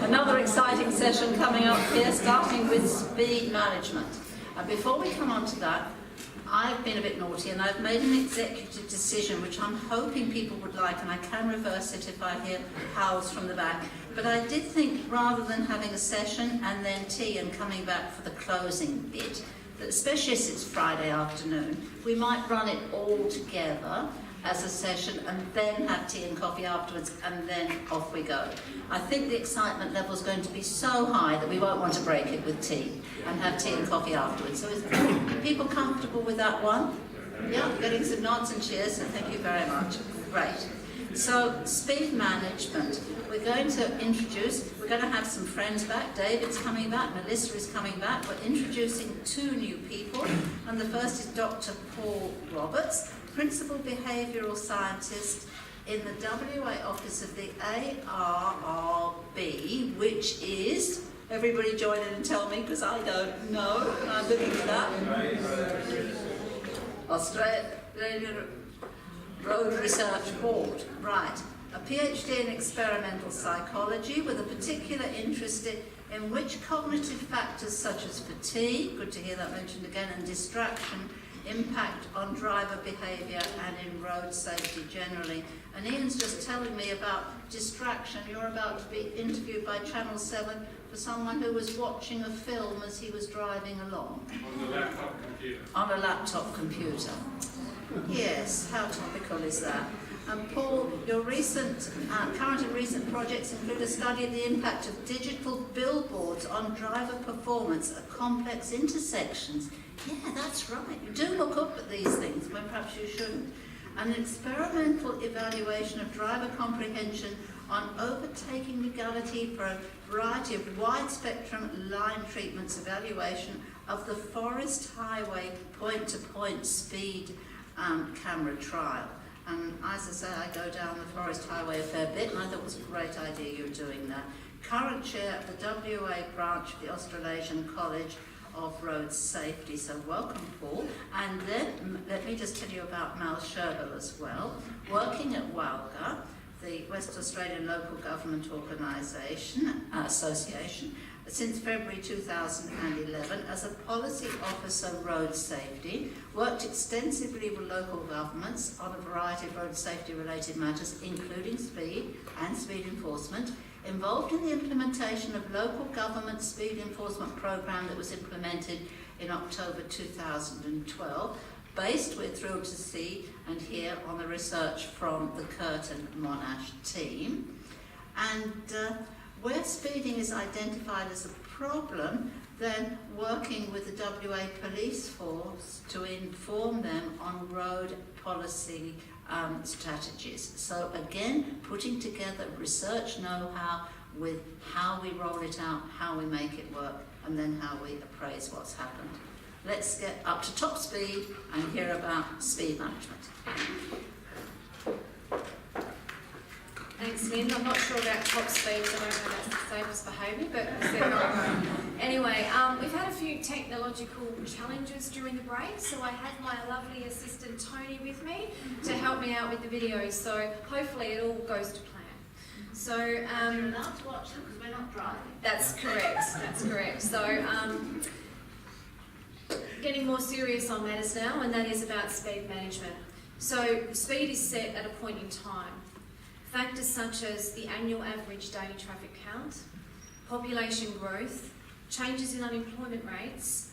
Another exciting session coming up here, starting with speed management. And before we come on to that, I've been a bit naughty and I've made an executive decision which I'm hoping people would like, and I can reverse it if I hear howls from the back. But I did think, rather than having a session and then tea and coming back for the closing bit, that especially as it's Friday afternoon, we might run it all together as a session and then have tea and coffee afterwards, and then off we go. I think the excitement level is going to be so high that we won't want to break it with tea and have tea and coffee afterwards. So is people comfortable with that one? Yeah, getting some nods and cheers, so thank you very much. Great. So, speed management. We're going to have some friends back. David's coming back, Melissa is coming back. We're introducing two new people, and the first is Dr. Paul Roberts, Principal Behavioural Scientist in the WA office of the ARRB, which is, everybody join in and tell me because I don't know, I'm looking at that. Australian Road Research Board, right. A PhD in experimental psychology with a particular interest in which cognitive factors such as fatigue, good to hear that mentioned again, and distraction impact on driver behaviour and in road safety generally. And Ian's just telling me about distraction. You're about to be interviewed by Channel 7 for someone who was watching a film as he was driving along. On a laptop computer. On a laptop computer. Yes, how topical is that? And Paul, your current and recent projects include a study of the impact of digital billboards on driver performance at complex intersections. Yeah, that's right. You do look up at these things when perhaps you shouldn't. An experimental evaluation of driver comprehension on overtaking legality for a variety of wide-spectrum line treatments, evaluation of the Forest Highway point-to-point speed camera trial. And as I say, I go down the Forest Highway a fair bit, and I thought it was a great idea you're doing that. Current chair of the WA branch of the Australasian College of Road Safety, so welcome Paul. And then let me just tell you about Mal Sherbel as well, working at WALGA, the West Australian Local Government Association, since February 2011 as a policy officer road safety, worked extensively with local governments on a variety of road safety related matters, including speed and speed enforcement, involved in the implementation of local government speed enforcement program that was implemented in October 2012, based, we're thrilled to see and hear, on the research from the Curtin Monash team. And where speeding is identified as a problem, then working with the WA Police Force to inform them on road policy strategies. So again, putting together research know-how with how we roll it out, how we make it work, and then how we appraise what's happened. Let's get up to top speed and hear about speed management. Thanks, Lynn. I'm not sure about top speed, so I don't know if that's the safest behaviour, but anyway, we've had a few technological challenges during the break, so I had my lovely assistant Tony with me to help me out with the videos, so hopefully it all goes to plan. So, You're allowed to watch them because we're not driving. That's correct. So, getting more serious on matters now, and that is about speed management. So, speed is set at a point in time. Factors such as the annual average daily traffic count, population growth, changes in unemployment rates,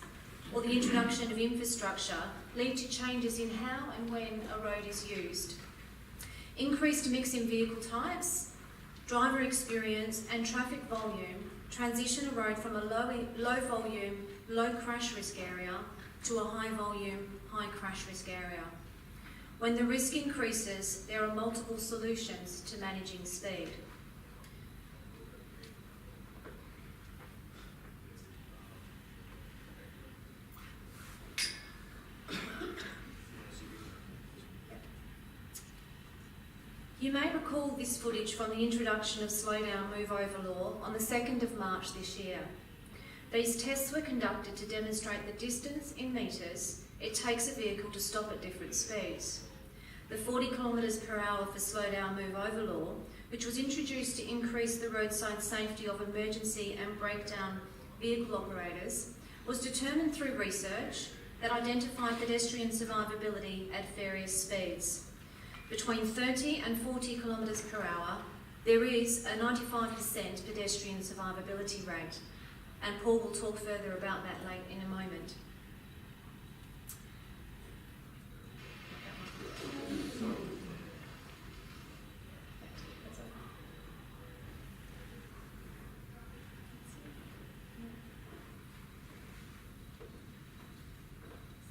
or the introduction of infrastructure lead to changes in how and when a road is used. Increased mix in vehicle types, driver experience and traffic volume transition a road from a low volume, low crash risk area to a high volume, high crash risk area. When the risk increases, there are multiple solutions to managing speed. You may recall this footage from the introduction of Slow Down, Move Over law on the 2nd of March this year. These tests were conducted to demonstrate the distance in metres it takes a vehicle to stop at different speeds. The 40 km/h for Slow Down, Move Over law which was introduced to increase the roadside safety of emergency and breakdown vehicle operators, was determined through research that identified pedestrian survivability at various speeds. Between 30 and 40 kilometres per hour, there is a 95% pedestrian survivability rate, and Paul will talk further about that in a moment.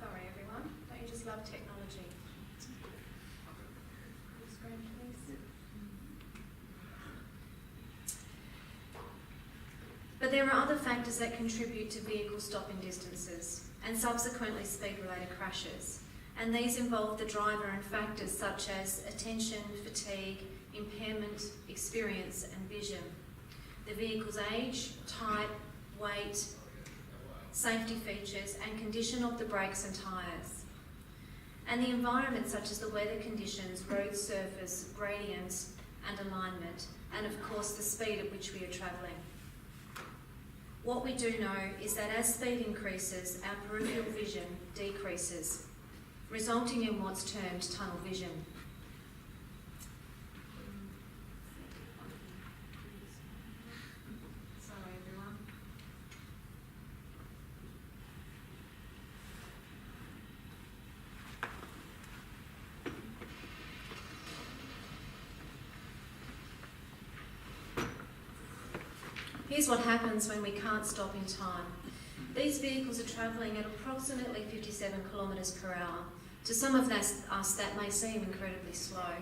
Sorry everyone, don't you just love technology? Screen, please. But there are other factors that contribute to vehicle stopping distances and subsequently speed-related crashes, and these involve the driver and factors such as attention, fatigue, impairment, experience and vision, the vehicle's age, type, weight, safety features and condition of the brakes and tyres, and the environment such as the weather conditions, road surface, gradients and alignment, and of course the speed at which we are travelling. What we do know is that as speed increases, our peripheral vision decreases, resulting in what's termed tunnel vision. Sorry everyone. Here's what happens when we can't stop in time. These vehicles are travelling at approximately 57 kilometres per hour. To some of us that may seem incredibly slow.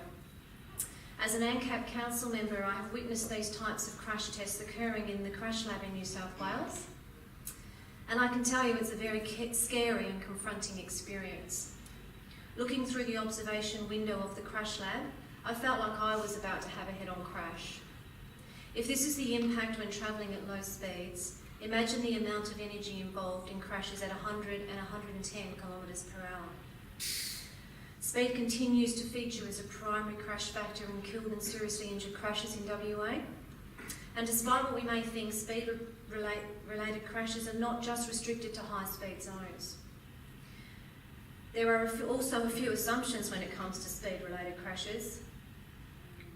As an ANCAP council member, I have witnessed these types of crash tests occurring in the crash lab in New South Wales. And I can tell you it's a very scary and confronting experience. Looking through the observation window of the crash lab, I felt like I was about to have a head-on crash. If this is the impact when travelling at low speeds, imagine the amount of energy involved in crashes at 100 and 110 kilometres per hour. Speed continues to feature as a primary crash factor in killed and seriously injured crashes in WA. And despite what we may think, speed-related crashes are not just restricted to high-speed zones. There are also a few assumptions when it comes to speed-related crashes.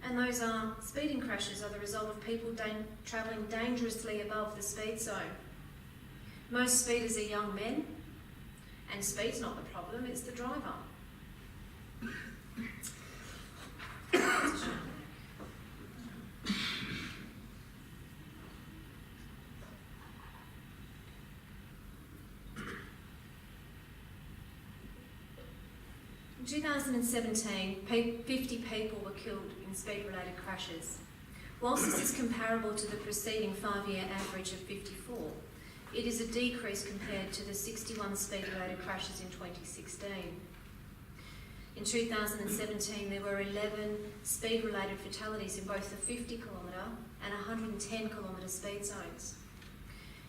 And those are, speeding crashes are the result of people travelling dangerously above the speed zone. Most speeders are young men, and speed's not the problem, it's the driver. 2017, 50 people were killed in speed-related crashes. Whilst this is comparable to the preceding 5-year average of 54, it is a decrease compared to the 61 speed-related crashes in 2016. In 2017, there were 11 speed-related fatalities in both the 50-kilometre and 110-kilometre speed zones.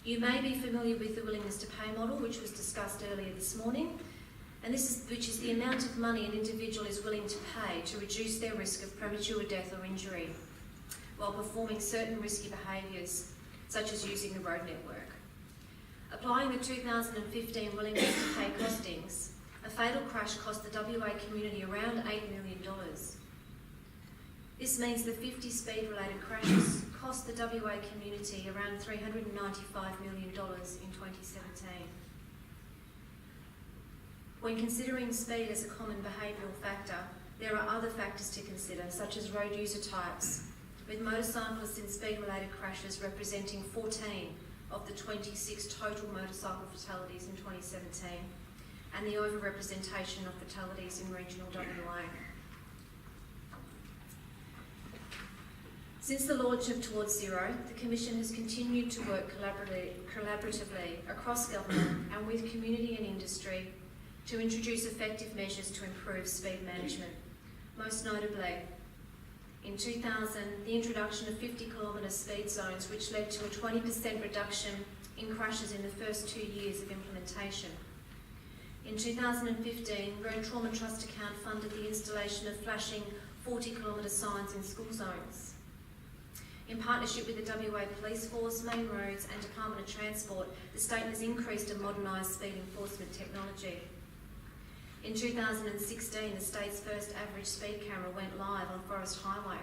You may be familiar with the willingness to pay model, which was discussed earlier this morning, and which is the amount of money an individual is willing to pay to reduce their risk of premature death or injury, while performing certain risky behaviours, such as using the road network. Applying the 2015 willingness to pay costings, a fatal crash cost the WA community around $8 million. This means the 50 speed-related crashes cost the WA community around $395 million in 2017. When considering speed as a common behavioural factor, there are other factors to consider, such as road user types, with motorcyclists in speed-related crashes representing 14 of the 26 total motorcycle fatalities in 2017, and the over-representation of fatalities in regional WA. Since the launch of Towards Zero, the Commission has continued to work collaboratively across government and with community and industry to introduce effective measures to improve speed management. Most notably, in 2000, the introduction of 50-kilometre speed zones, which led to a 20% reduction in crashes in the first 2 years of implementation. In 2015, Road Trauma Trust Account funded the installation of flashing 40-kilometre signs in school zones. In partnership with the WA Police Force, Main Roads and Department of Transport, the state has increased and modernised speed enforcement technology. In 2016, the state's first average speed camera went live on Forest Highway.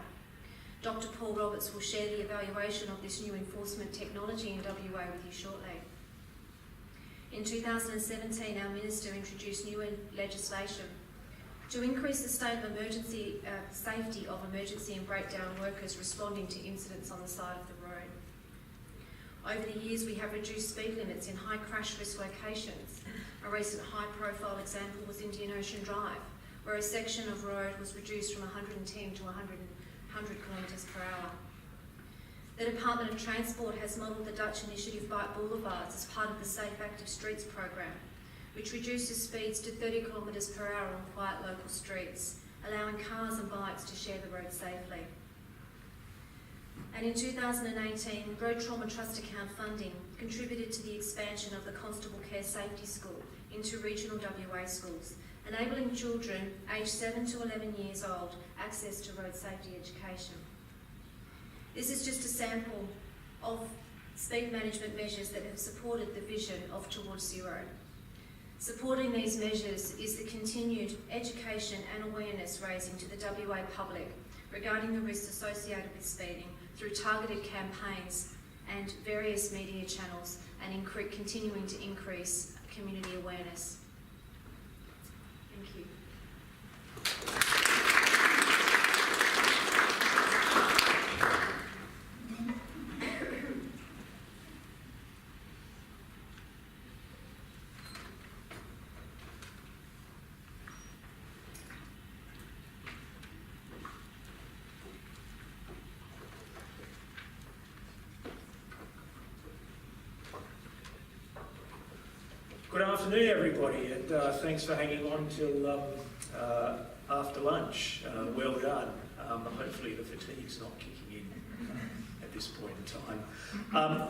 Dr. Paul Roberts will share the evaluation of this new enforcement technology in WA with you shortly. In 2017, our Minister introduced new legislation to increase the state of emergency safety of emergency and breakdown workers responding to incidents on the side of the road. Over the years, we have reduced speed limits in high crash risk locations. A recent high-profile example was Indian Ocean Drive, where a section of road was reduced from 110 to 100 kilometres per hour. The Department of Transport has modelled the Dutch initiative Bike Boulevards as part of the Safe Active Streets program, which reduces speeds to 30 kilometres per hour on quiet local streets, allowing cars and bikes to share the road safely. And in 2018, Road Trauma Trust Account funding contributed to the expansion of the Constable Care Safety School into regional WA schools, enabling children aged 7 to 11 years old access to road safety education. This is just a sample of speed management measures that have supported the vision of Towards Zero. Supporting these measures is the continued education and awareness raising to the WA public regarding the risks associated with speeding through targeted campaigns and various media channels, and continuing to increase community awareness. Thank you. Good afternoon, everybody, and thanks for hanging on till after lunch. Well done. Hopefully the fatigue's not kicking in at this point in time.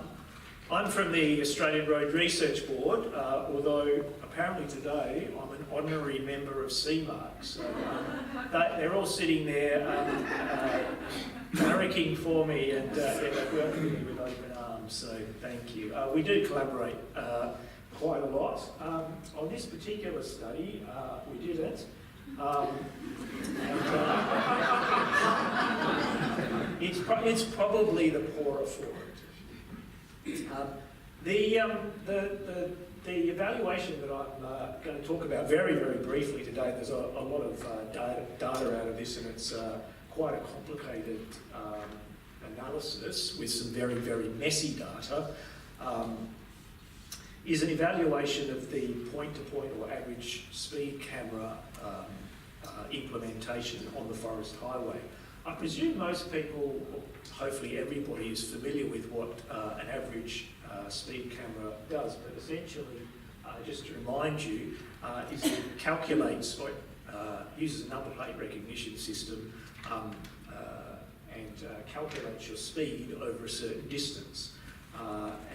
I'm from the Australian Road Research Board, although apparently today I'm an honorary member of CMARC. So they're all sitting there barracking for me, and they've welcomed me with open arms, so thank you. We do collaborate quite a lot. On this particular study, we didn't. It's probably the poorer for it. The evaluation that I'm going to talk about very, very briefly today, there's a lot of data out of this, and it's quite a complicated analysis with some very, very messy data. Is an evaluation of the point-to-point or average speed camera implementation on the Forest Highway. I presume most people, or hopefully everybody, is familiar with what an average speed camera does, but essentially, just to remind you, is it calculates, or uses a number plate recognition system and calculates your speed over a certain distance.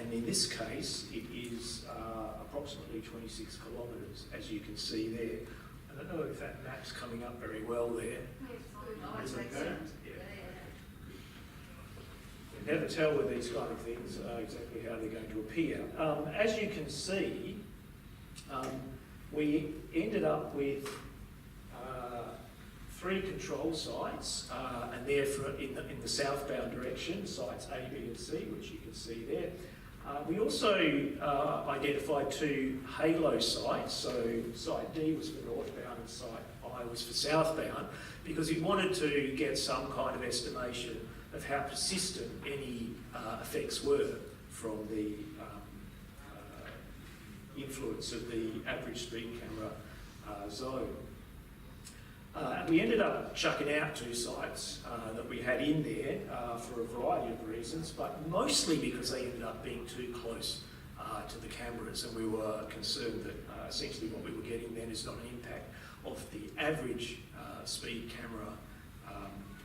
And in this case, it is approximately 26 kilometres, as you can see there. I don't know if that map's coming up very well there. Yes, good. Yeah. You can never tell with these kind of things exactly how they're going to appear. As you can see, we ended up with 3 control sites, and they're in the southbound direction, sites A, B and C, which you can see there. We also identified 2 halo sites, so site D was for northbound and site I was for southbound, because we wanted to get some kind of estimation of how persistent any effects were from the influence of the average speed camera zone. We ended up chucking out 2 sites that we had in there for a variety of reasons, but mostly because they ended up being too close to the cameras, and we were concerned that essentially what we were getting then is not an impact of the average speed camera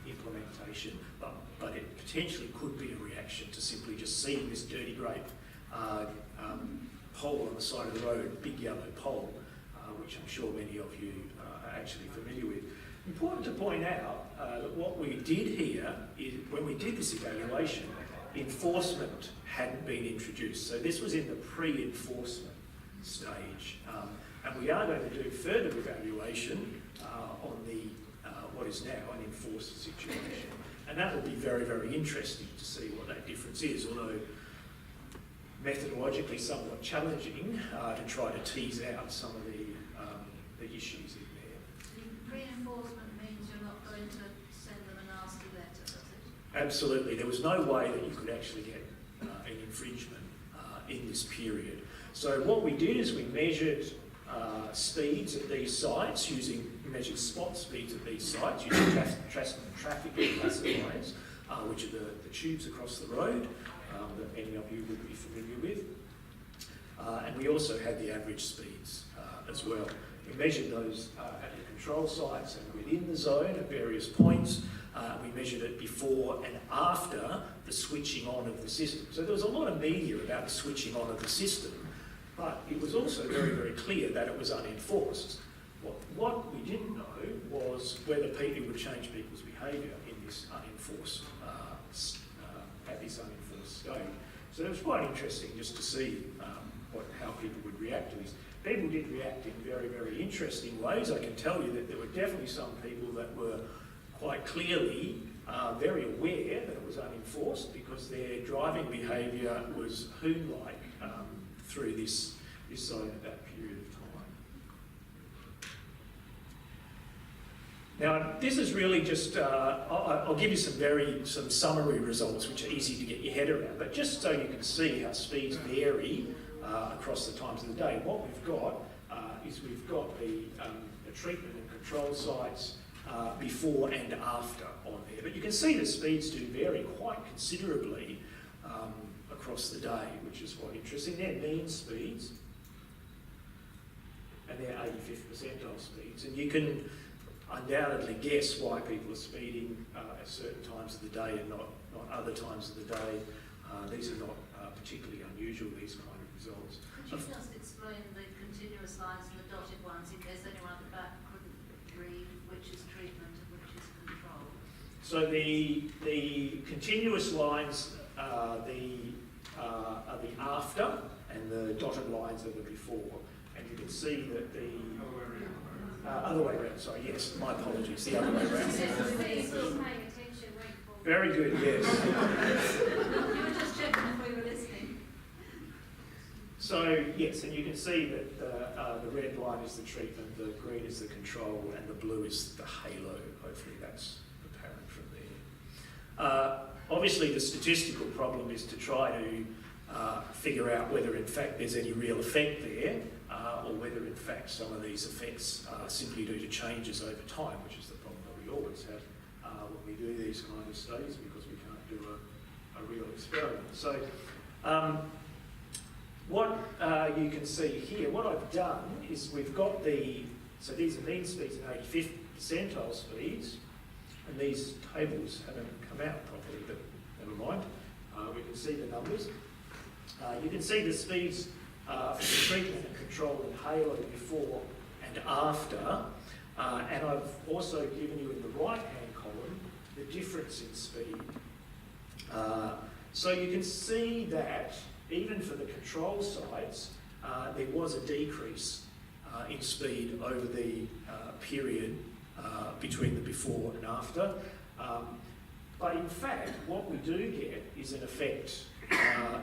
implementation, but it potentially could be a reaction to simply just seeing this dirty grape pole on the side of the road, big yellow pole, which I'm sure many of you are actually familiar with. important to point out that what we did here is, when we did this evaluation, enforcement hadn't been introduced. So this was in the pre-enforcement stage. And we are going to do further evaluation on the what is now an enforced situation. And that will be very, very interesting to see what that difference is, although methodologically somewhat challenging to try to tease out some of the issues in there. Reinforcement means you're not going to send them a nasty letter, does it? Absolutely. There was no way that you could actually get an infringement in this period. So what we did is we measured speeds at these sites measured spot speeds at these sites using traffic classifiers, which are the tubes across the road that many of you would be familiar with. And we also had the average speeds as well. We measured those at the control sites and within the zone at various points. We measured it before and after the switching on of the system. So there was a lot of media about the switching on of the system, but it was also very, very clear that it was unenforced. What we didn't know was whether people would change people's behaviour in this unenforced, at this unenforced stage. So it was quite interesting just to see how people would react to this. People did react in very, very interesting ways. I can tell you that there were definitely some people that were quite clearly very aware that it was unenforced because their driving behaviour was hoon-like through this zone at that period of time. Now, this is really just, I'll give you some summary results which are easy to get your head around, but just so you can see how speeds vary across the times of the day. What we've got is we've got the treatment and control sites before and after on there. But you can see the speeds do vary quite considerably across the day, which is quite interesting. They're mean speeds, and they're 85th percentile speeds. And you can undoubtedly guess why people are speeding at certain times of the day and not other times of the day. These are not particularly unusual, these kind of results. Could you just explain the continuous lines and the dotted ones in case anyone at the back couldn't read which is treatment and which is control? So the continuous lines are the after, and the dotted lines are the before. And you can see that the other way around. Sorry, yes, my apologies. The other way around. Very good. Yes. You were just checking if we were listening. So yes, and you can see that the red line is the treatment, the green is the control, and the blue is the halo. Hopefully that's apparent from there. Obviously the statistical problem is to try to figure out whether in fact there's any real effect there, or whether in fact some of these effects are simply due to changes over time, which is the problem that we always have when we do these kind of studies, because we can't do a real experiment. So what you can see here, what I've done is we've got so these are mean speeds and 85th percentile speeds, and these tables haven't come out properly, but never mind. We can see the numbers. You can see the speeds for the treatment and control and halo before and after, and I've also given you in the right-hand column the difference in speed. So you can see that even for the control sites, there was a decrease in speed over the period between the before and after. But in fact, what we do get is an effect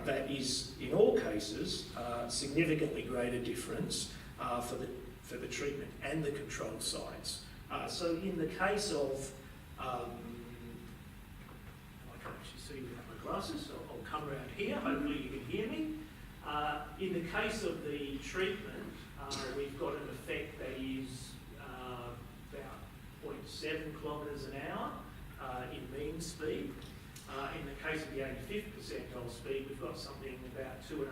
that is, in all cases, significantly greater difference for the treatment and the control sites. So in the case of, I can't actually see without my glasses, so I'll come around here, hopefully you can hear me. In the case of the treatment, we've got an effect that is about 0.7 kilometres an hour in mean speed. In the case of the 85th percentile speed, we've got something about 2.5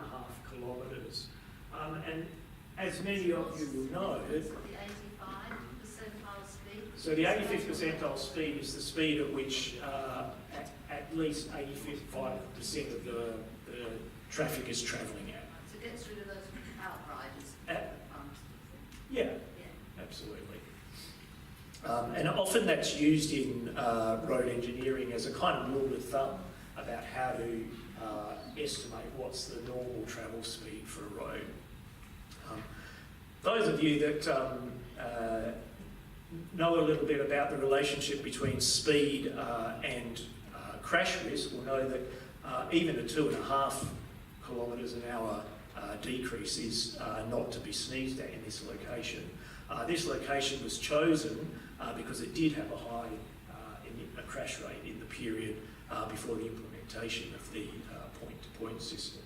kilometres. And as many of you will know, The 85th percentile speed. so the 85th percentile speed is the speed at which at least 85% of the traffic is travelling at. So it gets rid of those outriders. Yeah, absolutely. And often that's used in road engineering as a kind of rule of thumb about how to estimate what's the normal travel speed for a road. Those of you that know a little bit about the relationship between speed and crash risk will know that even a 2.5 kilometres an hour decrease is not to be sneezed at in this location. This location was chosen because it did have a high a crash rate in the period before the implementation of the point-to-point system.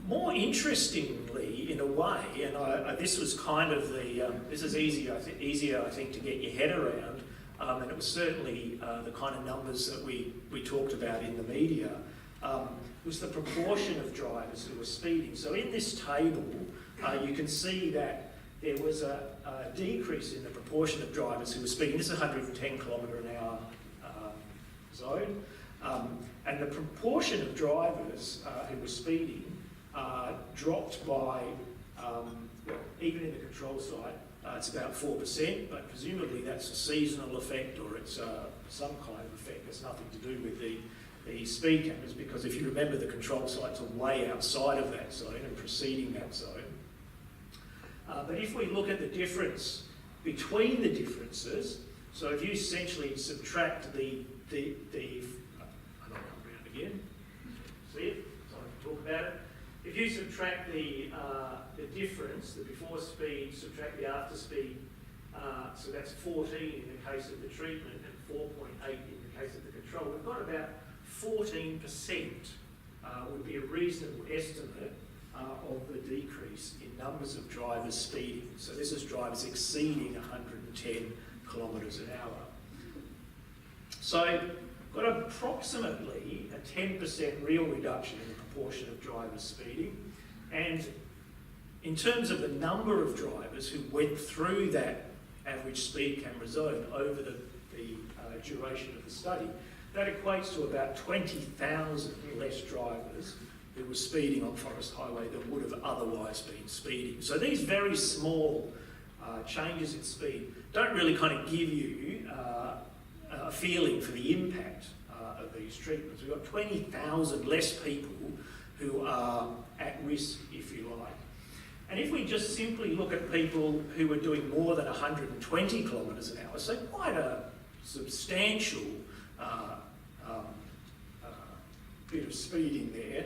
More interestingly, in a way, and this was kind of the, this is easier I think to get your head around, and it was certainly the kind of numbers that we talked about in the media, was the proportion of drivers who were speeding. So in this table, you can see that there was a decrease in the proportion of drivers who were speeding. This is 110 kilometre an hour zone. And the proportion of drivers who were speeding dropped by, well, even in the control site, it's about 4%, but presumably that's a seasonal effect or it's some kind of effect. It's nothing to do with the speed cameras, because if you remember, the control sites are way outside of that zone and preceding that zone. But if we look at the difference between the differences, so if you essentially subtract the I'll come around again, see it, so I can talk about it. If you subtract the difference, the before speed, subtract the after speed, so that's 14 in the case of the treatment and 4.8 in the case of the control. We've got about 14% would be a reasonable estimate of the decrease in numbers of drivers speeding. So this is drivers exceeding 110 kilometres an hour. So got approximately a 10% real reduction in the proportion of drivers speeding. And in terms of the number of drivers who went through that average speed camera zone over the duration of the study, that equates to about 20,000 less drivers who were speeding on Forest Highway than would have otherwise been speeding. So these very small changes in speed don't really kind of give you a feeling for the impact of these treatments. We've got 20,000 less people who are at risk, if you like. And if we just simply look at people who were doing more than 120 kilometres an hour, so quite a substantial bit of speeding there,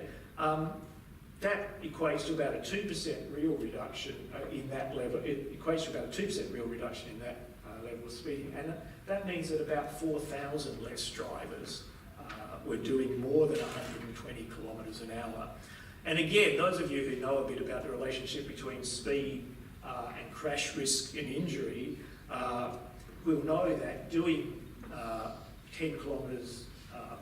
that equates to about a 2% real reduction in that level. It equates to about a 2% real reduction in that level of speeding, and that means that about 4,000 less drivers were doing more than 120 kilometres an hour. And again, those of you who know a bit about the relationship between speed and crash risk and injury will know that doing 10 kilometres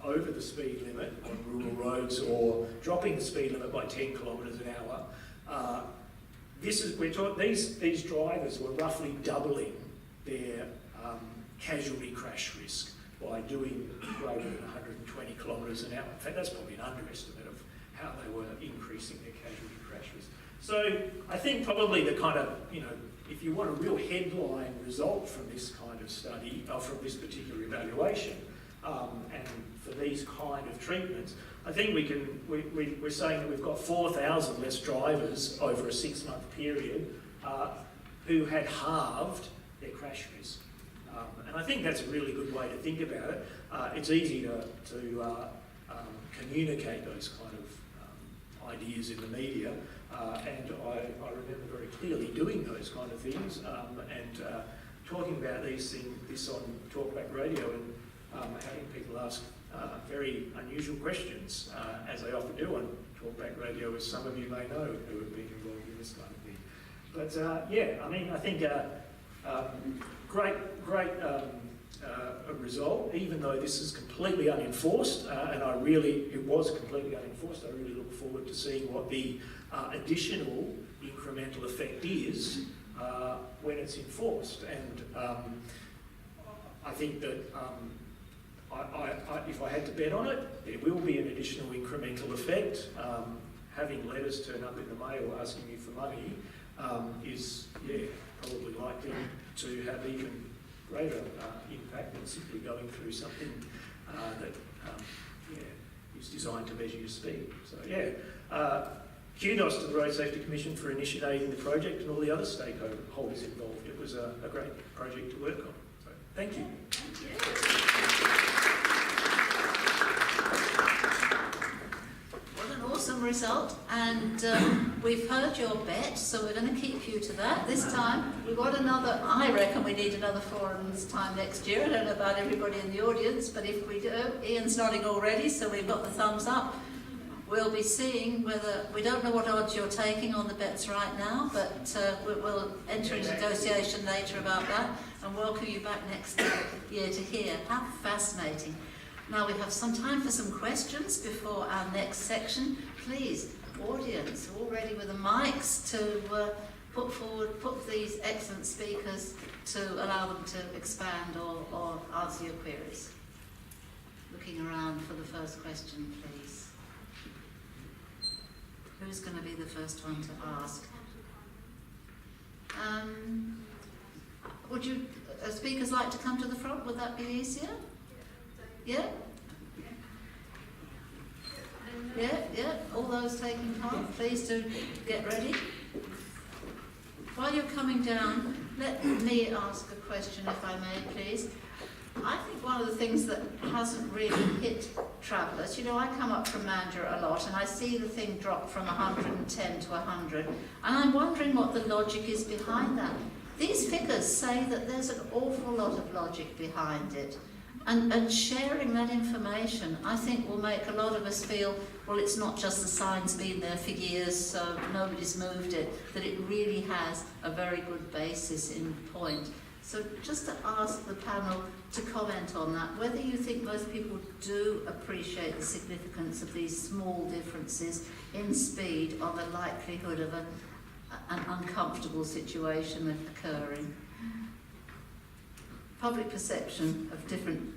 over the speed limit on rural roads or dropping the speed limit by 10 kilometres an hour, these drivers were roughly doubling their casualty crash risk by doing greater than 120 kilometres an hour. In fact, that's probably an underestimate of how they were increasing their casualty crash risk. So I think probably the kind of, if you want a real headline result from this kind of study, or from this particular evaluation, and for these kind of treatments, I think we're saying that we've got 4,000 less drivers over a 6-month period who had halved their crash risk. And I think that's a really good way to think about it. It's easy to communicate those kind of ideas in the media, and I remember very clearly doing those kind of things and talking about this on Talkback Radio and having people ask very unusual questions, as they often do on Talkback Radio, as some of you may know who have been involved in this kind of thing. But yeah, I mean, I think great result, even though this is completely unenforced, and it was completely unenforced. I really look forward to seeing what the additional incremental effect is when it's enforced. And I think that if I had to bet on it, there will be an additional incremental effect. Having letters turn up in the mail asking you for money is, probably likely to have even greater impact than simply going through something that is designed to measure your speed. So kudos to the Road Safety Commission for initiating the project and all the other stakeholders involved. It was a great project to work on. So thank you. What an awesome result, and we've heard your bet, so we're going to keep you to that. This time, we've got another, I reckon we need another forum this time next year. I don't know about everybody in the audience, but if we do, Ian's nodding already, so we've got the thumbs up. We'll be seeing whether, we don't know what odds you're taking on the bets right now, but we'll enter into negotiation later about that and welcome you back next year to hear. How fascinating. Now we have some time for some questions before our next section. Please, audience, all ready with the mics to put these excellent speakers to allow them to expand or answer your queries. Looking around for the first question, please. Who's going to be the first one to ask? Would you speakers like to come to the front? Would that be easier? Yeah? Yeah. All those taking part, please do get ready. While you're coming down, let me ask a question, if I may, please. I think one of the things that hasn't really hit travellers, I come up from Mandurah a lot and I see the thing drop from 110 to 100, and I'm wondering what the logic is behind that. These figures say that there's an awful lot of logic behind it, and sharing that information, I think, will make a lot of us feel, well, it's not just the sign's been there for years, so nobody's moved it, that it really has a very good basis in point. So just to ask the panel to comment on that, whether you think most people do appreciate the significance of these small differences in speed on the likelihood of an uncomfortable situation occurring. Public perception of different,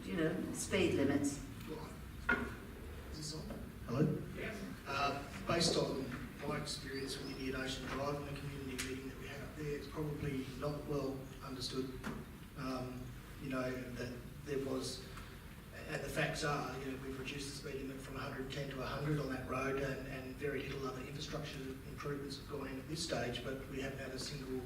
speed limits. Is this on? Hello? Yeah. Based on my experience with Indian Ocean Drive and the community meeting that we had up there, it's probably not well understood, that there was, and the facts are, we've reduced the speed limit from 110 to 100 on that road, and very little other infrastructure improvements have gone in at this stage, but we haven't had a single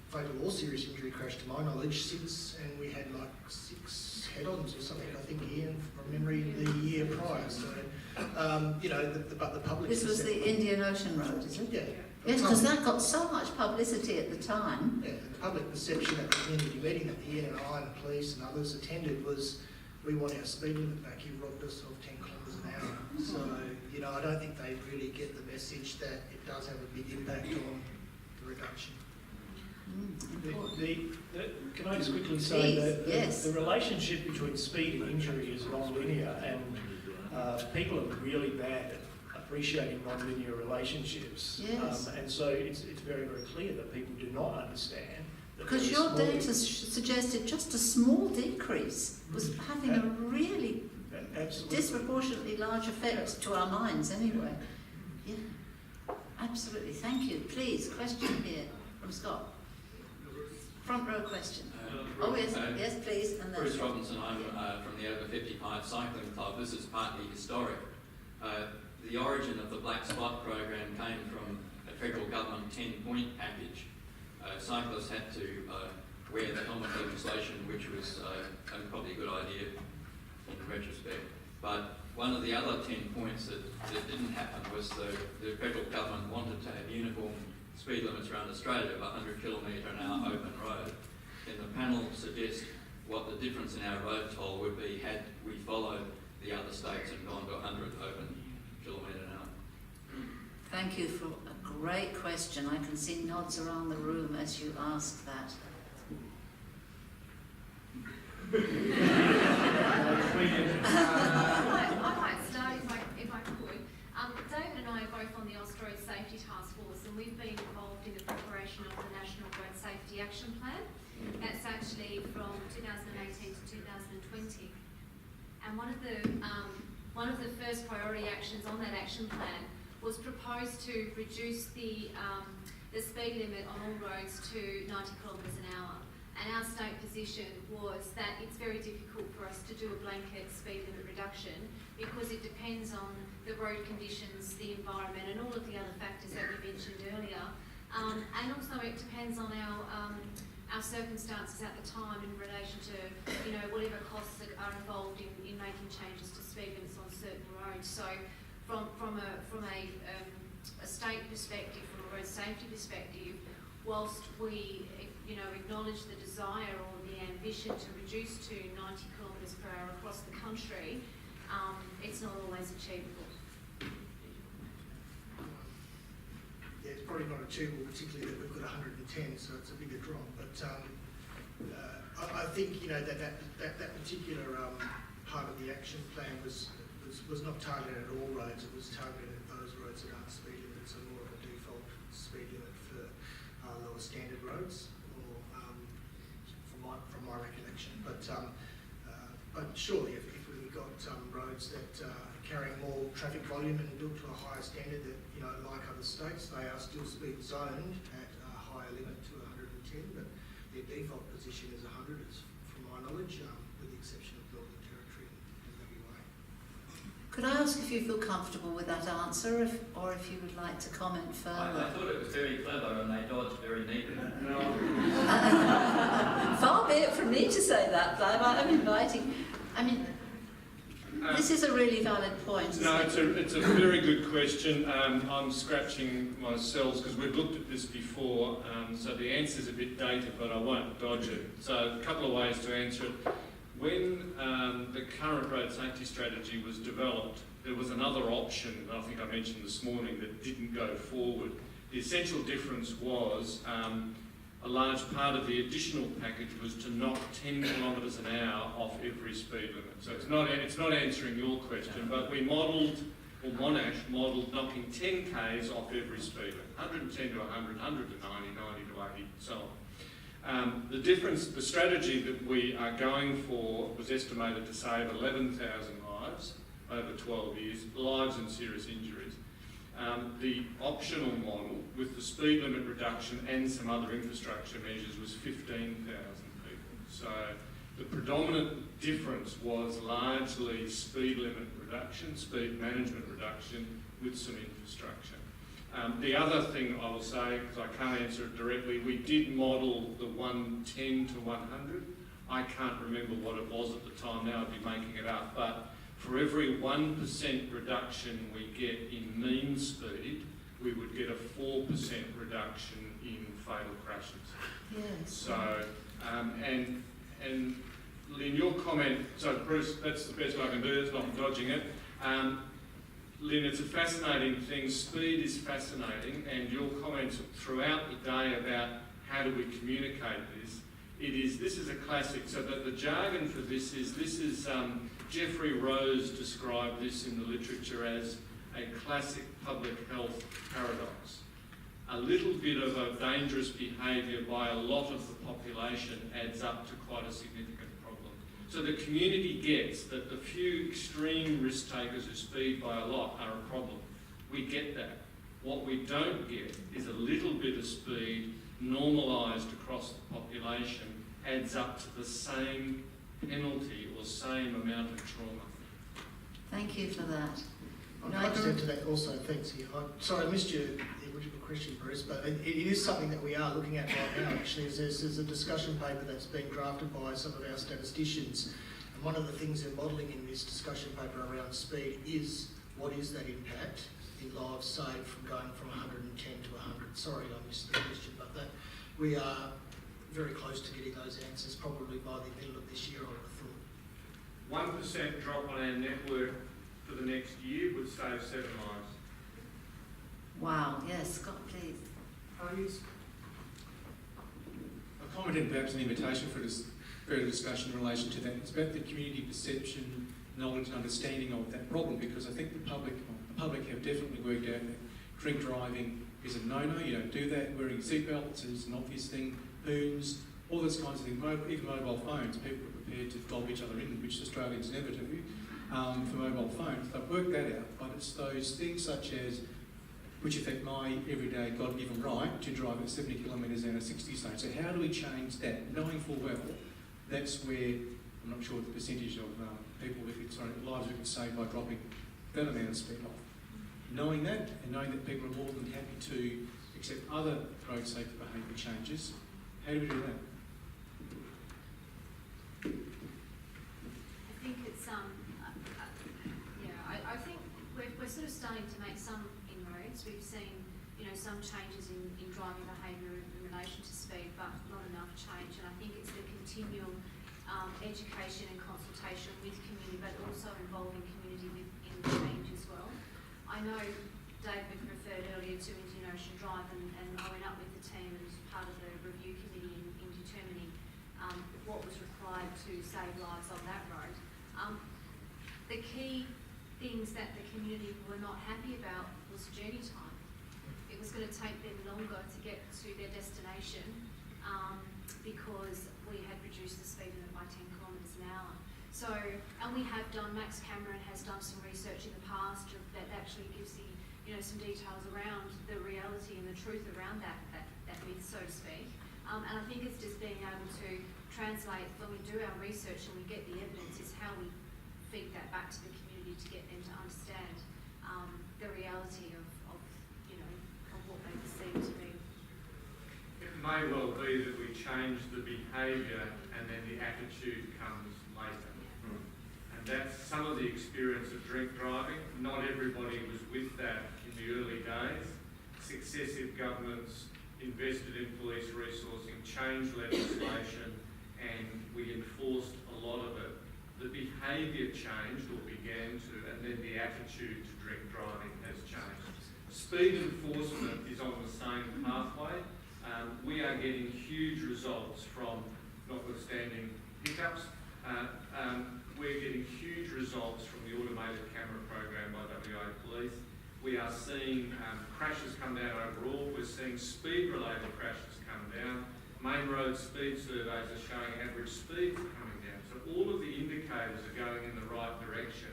fatal or serious injury crash to my knowledge since, and we had like 6 head-ons or something, I think, Ian, from memory, the year prior. So, but the public... This was the Indian Ocean Road, is it? Yeah. Yes, because that got so much publicity at the time. Yeah, the public perception at the community meeting that Ian and I and the police and others attended was, we want our speed limit back. You robbed us of 10 kilometres an hour. So, I don't think they really get the message that it does have a big impact on the reduction. Can I just quickly say that the relationship between speed and injury is non-linear, and people are really bad at appreciating non-linear relationships. Yes. And so it's very, very clear that people do not understand. Because your data suggested just a small decrease was having a really disproportionately large effect to our minds anyway. Yeah, absolutely. Thank you. Please, question here from Scott. Front row question. Yes, please. And then Bruce Robinson, I'm from the Over 55 Cycling Club. This is partly historic. The origin of the Black Spot program came from a federal government 10-point package. Cyclists had to wear the helmet legislation, which was probably a good idea in retrospect. But one of the other 10 points that didn't happen was the federal government wanted to have uniform speed limits around Australia of 100 km/h open road. Can the panel suggest what the difference in our road toll would be had we followed the other states and gone to 100 open km/h? thank you for a great question. I can see nods around the room as you ask that. I might start if I could. David and I are both on the Road Safety Task Force, and we've been involved in the preparation of the National Road Safety Action Plan. That's actually from 2018 to 2020. And one of the first priority actions on that action plan was proposed to reduce the the speed limit on all roads to 90 kilometres an hour. And our state position was that it's very difficult for us to do a blanket speed limit reduction because it depends on the road conditions, the environment, and all of the other factors that we mentioned earlier. And also it depends on our circumstances at the time in relation to, you know, whatever costs that are involved in making changes to speed limits on certain roads. So from a state perspective, from a road safety perspective, whilst we, you know, acknowledge the desire or the ambition to reduce to 90 kilometres per hour across the country, it's not always achievable. Yeah, it's probably not achievable, particularly that we've got 110, so it's a bigger drop. But I think, you know, that particular part of the action plan was not targeted at all roads. It was targeted at those roads that aren't speed limits, and more of a default speed limit for lower standard roads, or from my recollection. But surely, if we've got roads that are carrying more traffic volume and built to a higher standard, that, you know, like other states, they are still speed zoned at a higher limit to 110, but their default position is 100, from my knowledge, with the exception of Northern Territory and WA. Could I ask if you feel comfortable with that answer, or if you would like to comment further? I thought it was very clever and they dodged very neatly. Far be it from me to say that, Clive. I'm inviting. I mean, this is a really valid point. No, it's a very good question. I'm scratching myself because we've looked at this before, so the answer's a bit dated, but I won't dodge it. So a couple of ways to answer it. When the current road safety strategy was developed, there was another option, I think I mentioned this morning, that didn't go forward. The essential difference was a large part of the additional package was to knock 10 kilometres an hour off every speed limit. So it's not answering your question, but we modelled, or Monash modelled knocking 10 k's off every speed limit, 110 to 100, 100 to 90, 90 to 80, and so on. The difference, the strategy that we are going for was estimated to save 11,000 lives over 12 years, lives and serious injuries. The optional model with the speed limit reduction and some other infrastructure measures was 15,000 people. So the predominant difference was largely speed limit reduction, speed management reduction with some infrastructure. The other thing I will say, because I can't answer it directly, we did model the 110 to 100. I can't remember what it was at the time, now I'd be making it up, but for every 1% reduction we get in mean speed, we would get a 4% reduction in fatal crashes. Yes. So, and Lynn, your comment, so Bruce, that's the best I can do, it's not dodging it. Lynn, it's a fascinating thing, speed is fascinating, and your comments throughout the day about how do we communicate this, this is a classic, so that the jargon for this is Geoffrey Rose described this in the literature as a classic public health paradox. A little bit of a dangerous behaviour by a lot of the population adds up to quite a significant problem. So the community gets that the few extreme risk takers who speed by a lot are a problem. We get that. What we don't get is a little bit of speed normalised across the population adds up to the same penalty or same amount of trauma. Thank you for that. I'd like to add to that also, thanks. Sorry, I missed your original question, Bruce, but it is something that we are looking at right now, actually. There's a discussion paper that's being drafted by some of our statisticians, and one of the things they're modelling in this discussion paper around speed is what is that impact in lives saved from going from 110 to 100. Sorry, I missed the question, but that we are very close to getting those answers, probably by the middle of this year, I would have thought. 1% drop on our network for the next year would save 7 lives. Wow, yes, Scott, please. A comment and perhaps an invitation for further discussion in relation to that. It's about the community perception, knowledge and understanding of that problem, because I think the public have definitely worked out that drink driving is a no-no. You don't do that. Wearing seatbelts is an obvious thing. Booms, all those kinds of things. Even mobile phones, people are prepared to dob each other in, which Australians never do, for mobile phones. They've worked that out, but it's those things such as which affect my everyday God-given right to drive at 70 kilometres in a 60 zone. So how do we change that? Knowing full well that's where, I'm not sure what the percentage of lives we could save by dropping that amount of speed off. Knowing that, and knowing that people are more than happy to accept other road safety behaviour changes, how do we do that? I think it's, I think we're sort of starting to make some inroads. We've seen, some changes in driving behaviour in relation to speed, but not enough change. And I think it's the continual education and consultation with community, but also involving community in change as well. I know David referred earlier to Indian Ocean Drive, and I went up with the team as part of the review committee in determining what was required to save lives on that road. The key things that the community were not happy about was journey time. It was going to take them longer to get to their destination because we had reduced the speed limit by 10 kilometres an hour. So, and we have done, Max Cameron has done some research in the past that actually gives the, some details around the reality and the truth around that myth, so to speak. And I think it's just being able to translate, when we do our research and we get the evidence, is how we feed that back to the community to get them to understand the reality of what they perceive to be. It may well be that we change the behaviour and then the attitude comes later. And that's some of the experience of drink driving. Not everybody was with that in the early days. Successive governments invested in police resourcing, changed legislation, and we enforced a lot of it. The behaviour changed, or began to, and then the attitude to drink driving has changed. Speed enforcement is on the same pathway. We are getting huge results from, notwithstanding hiccups, we're getting huge results from the automated camera program by WA Police. We are seeing crashes come down overall. We're seeing speed-related crashes come down. Main road speed surveys are showing average speeds coming down. So all of the indicators are going in the right direction.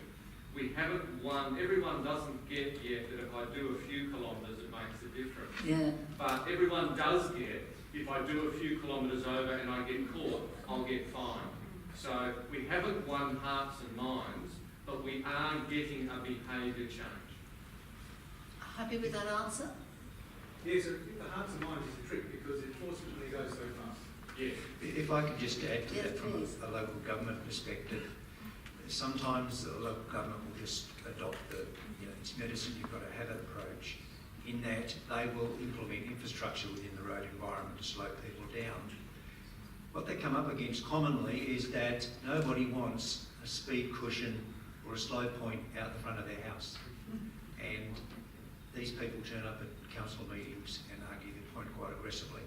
We haven't won. Everyone doesn't get yet that if I do a few kilometres, it makes a difference. Yeah. But everyone does get, if I do a few kilometres over and I get caught, I'll get fined. So we haven't won hearts and minds, but we are getting a behaviour change. Happy with that answer? Yes, the hearts and minds is a trick because enforcement only goes so fast. Yes. If I could just add to Yes, that from please. a local government perspective, sometimes the local government will just adopt the, it's medicine, you've got to have it approach, in that they will implement infrastructure within the road environment to slow people down. What they come up against commonly is that nobody wants a speed cushion or a slow point out the front of their house. And these people turn up at council meetings and argue their point quite aggressively.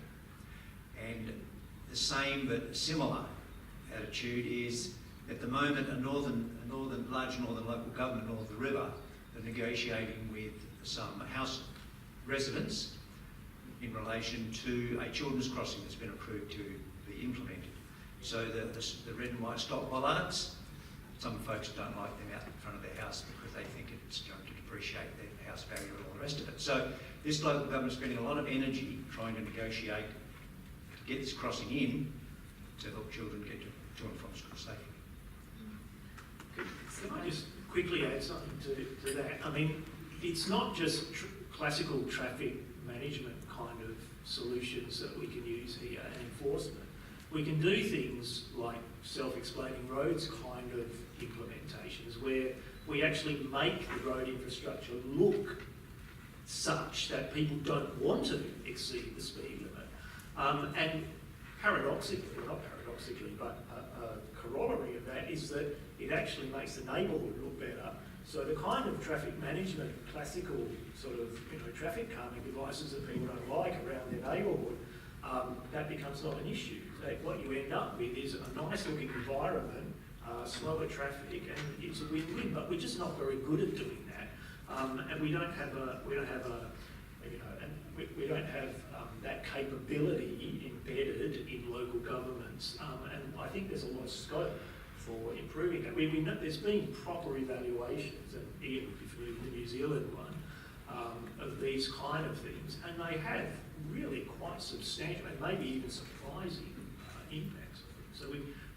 And the same but similar attitude is, at the moment, a large northern local government north of the river are negotiating with some house residents in relation to a children's crossing that's been approved to be implemented. So the red and white stop bollards, some folks don't like them out in front of their house because they think it's going to depreciate their house value and all the rest of it. So this local government is spending a lot of energy trying to negotiate to get this crossing in to help children get to and from school safely. Can I just quickly add something to that? I mean, it's not just classical traffic management kind of solutions that we can use here and enforcement. We can do things like self-explaining roads kind of implementations where we actually make the road infrastructure look such that people don't want to exceed the speed limit. And paradoxically, not paradoxically, but a corollary of that is that it actually makes the neighbourhood look better. So the kind of traffic management, classical sort of traffic calming devices that people don't like around their neighbourhood, that becomes not an issue. What you end up with is a nice looking environment, slower traffic, and it's a win-win. But we're just not very good at doing that, and we don't have that capability embedded in local governments. And I think there's a lot of scope for improving that. We know there's been proper evaluations, and Ian would be familiar with the New Zealand one, of these kind of things, and they have really quite substantial and maybe even surprising impacts. So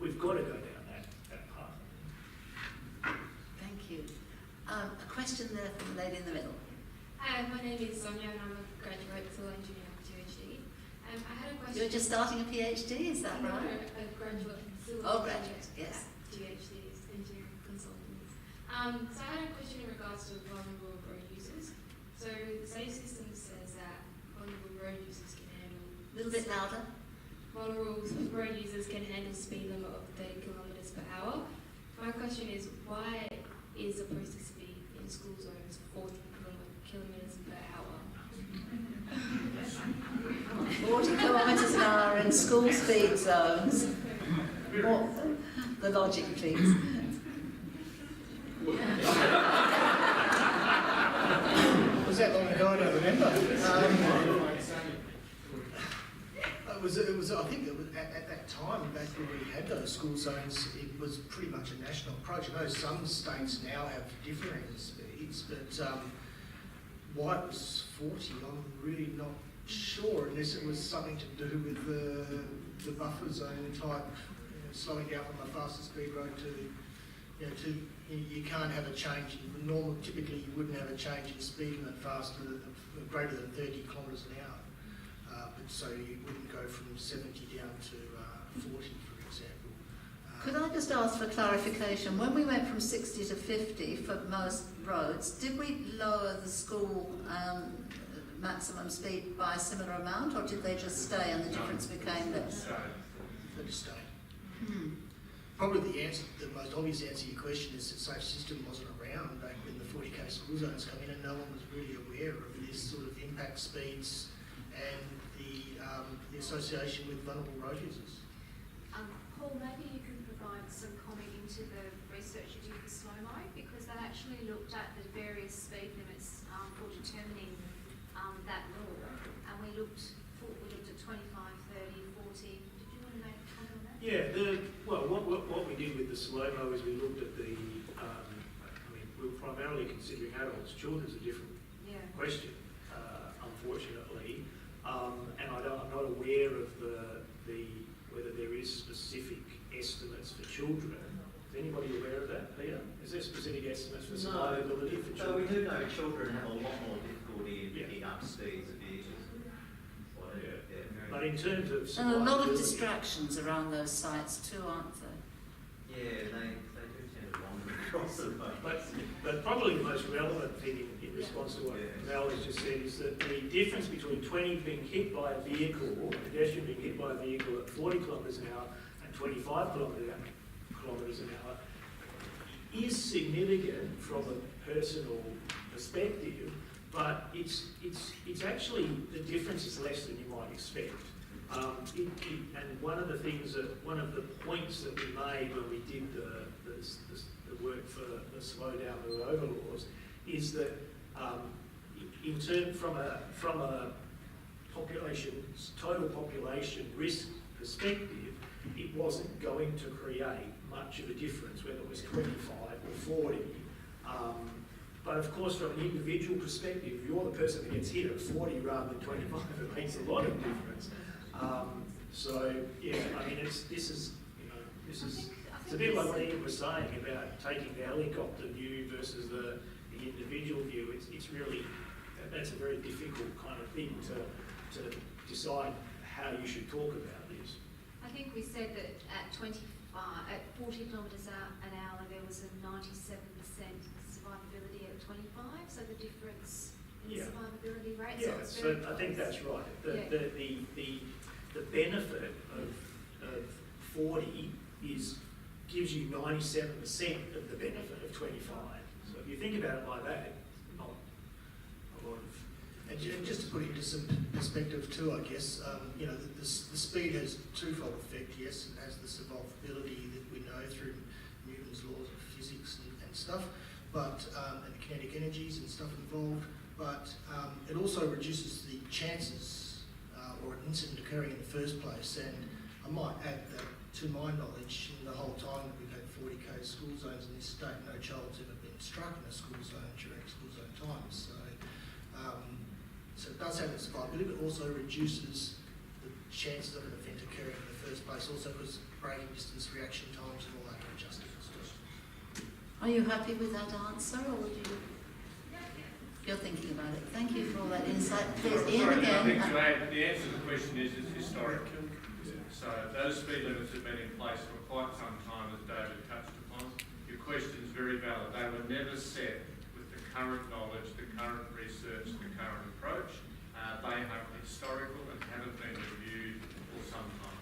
we've got to go down that path. Thank you. A question there from the lady in the middle. Hi, my name is Sonia and I'm a graduate civil engineer with PhD. I had a question. You're just starting a PhD, is that No, right? a graduate civil Oh, engineer. graduate, yes. PhDs, engineering consultants. So I had a question in regards to vulnerable road users. So the safe system says that vulnerable road users can handle... A little bit louder. Vulnerable road users can handle speed limit of 30 kilometres per hour. My question is, why is a posted speed in school zones 40 kilometres per hour? 40 kilometres an hour in school speed zones. What? The logic, please. Was that long ago? I don't remember. It was. I think it was at that time, back when we had those school zones, it was pretty much a national approach. I know some states now have differing speeds, but why it was 40, I'm really not sure, unless it was something to do with the buffer zone type, slowing down from a faster speed road to, you can't have a change. Typically you wouldn't have a change in speed limit greater than 30 kilometres an hour. But so you wouldn't go from 70 down to 40, for example. Could I just ask for clarification? When we went from 60 to 50 for most roads, did we lower the school maximum speed by a similar amount, or did they just stay and the difference became less? They just stayed. Probably the most obvious answer to your question is that safe system wasn't around back when the 40k school zones come in, and no one was really aware of this sort of impact speeds and the association with vulnerable road users. Paul, maybe you can provide some comment into the research you did for slow-mo, because they actually looked at the various speed limits for determining that law, and we looked at 25, 30, 40. Did you want to make a comment on that? Yeah, what we did with the slow-mo is we looked at we were primarily considering adults. Children's a different question, unfortunately. And I'm not aware of whether there is specific estimates for children. Is anybody aware of that, Peter? Is there specific estimates for survivability for So children? we do know children have a lot more difficulty in picking up speeds of vehicles. But in terms of And a lot of survivability- distractions around those sites too, aren't there? Yeah, they do tend to wander across the road. But probably the most relevant thing in response to what Mel has just said is that the difference between 20 being hit by a vehicle, a pedestrian being hit by a vehicle at 40 kilometres an hour and 25 kilometres an hour is significant from a personal perspective, but it's actually, the difference is less than you might expect. And one of the points that we made when we did the work for the slow down the rover laws is that from a total population risk perspective, it wasn't going to create much of a difference whether it was 25 or 40. But of course, from an individual perspective, if you're the person that gets hit at 40 rather than 25, it makes a lot of difference. So yeah, I mean, this is it's a bit like what Ian was saying about taking the helicopter view versus the individual view. It's really, that's a very difficult kind of thing to decide how you should talk about this. I think we said that at 40 kilometres an hour, there was a 97% survivability at 25. So the difference in survivability rate. Yeah, so I think that's right. The benefit of 40 gives you 97% of the benefit of 25. So if you think about it like that, not a lot of. And just to put it into some perspective too, I guess, the speed has a twofold effect. Yes, it has the survivability that we know through Newton's laws of physics and stuff, but and the kinetic energies and stuff involved. But it also reduces the chances or an incident occurring in the first place. And I might add that, to my knowledge, in the whole time that we've had 40k school zones in this state, no child's ever been struck in a school zone during school zone times. So So it does have its viability, but also reduces the chances of an event occurring in the first place, also because braking distance, reaction times and all that are adjusted. Are you happy with that answer, or would you? You're thinking about it. Thank you for all that insight. Please, Ian Sorry, again. I think to add, the answer to the question is it's historic. So those speed limits have been in place for quite some time, as David touched upon. Your question is very valid. They were never set with the current knowledge, the current research, the current approach. They are historical and haven't been reviewed for some time.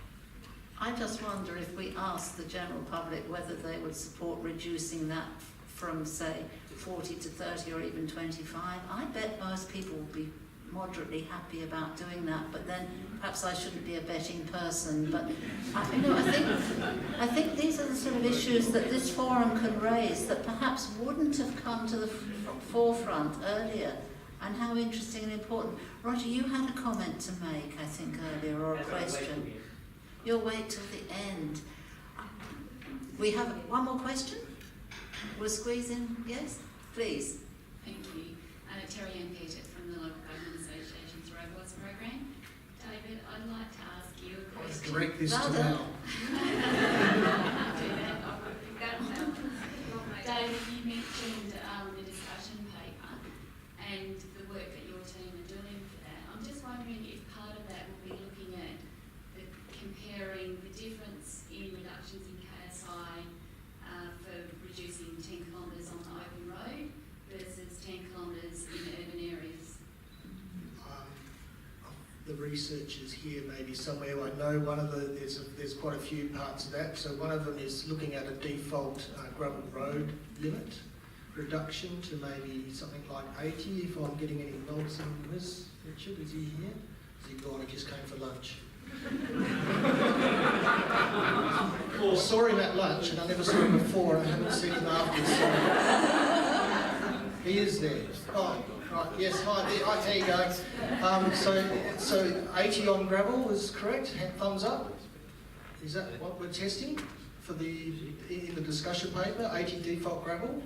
I just wonder if we asked the general public whether they would support reducing that from, say, 40 to 30 or even 25. I bet most people will be moderately happy about doing that, but then perhaps I shouldn't be a betting person. But I think these are the sort of issues that this forum can raise that perhaps wouldn't have come to the forefront earlier. And how interesting and important. Roger, you had a comment to make, I think, earlier, or a question. You'll wait till the end. We have one more question? We'll squeeze in, yes? Please. Thank you. Terry Ann Pettit from the Local Government Association's Robots Program. David, I'd like to ask you a question. Direct this to Mel. I'll do that. I'll pick that up. David, you mentioned the discussion paper and the work that your team are doing for that. I'm just wondering if part of that will be looking at comparing the difference in reductions in KSI for reducing 10 kilometres on the open road versus 10 kilometres in urban areas. The research is here maybe somewhere. I know one of the, there's quite a few parts of that. So one of them is looking at a default gravel road limit reduction to maybe something like 80, if I'm getting any nods on this. Richard, is he here? Is he gone? He just came for lunch. I saw him at lunch and I never saw him before and I haven't seen him after. So he is there. Oh, right, yes, hi there. Right, there you go. So 80 on gravel is correct. Thumbs up. Is that what we're testing for in the discussion paper? 80 default gravel.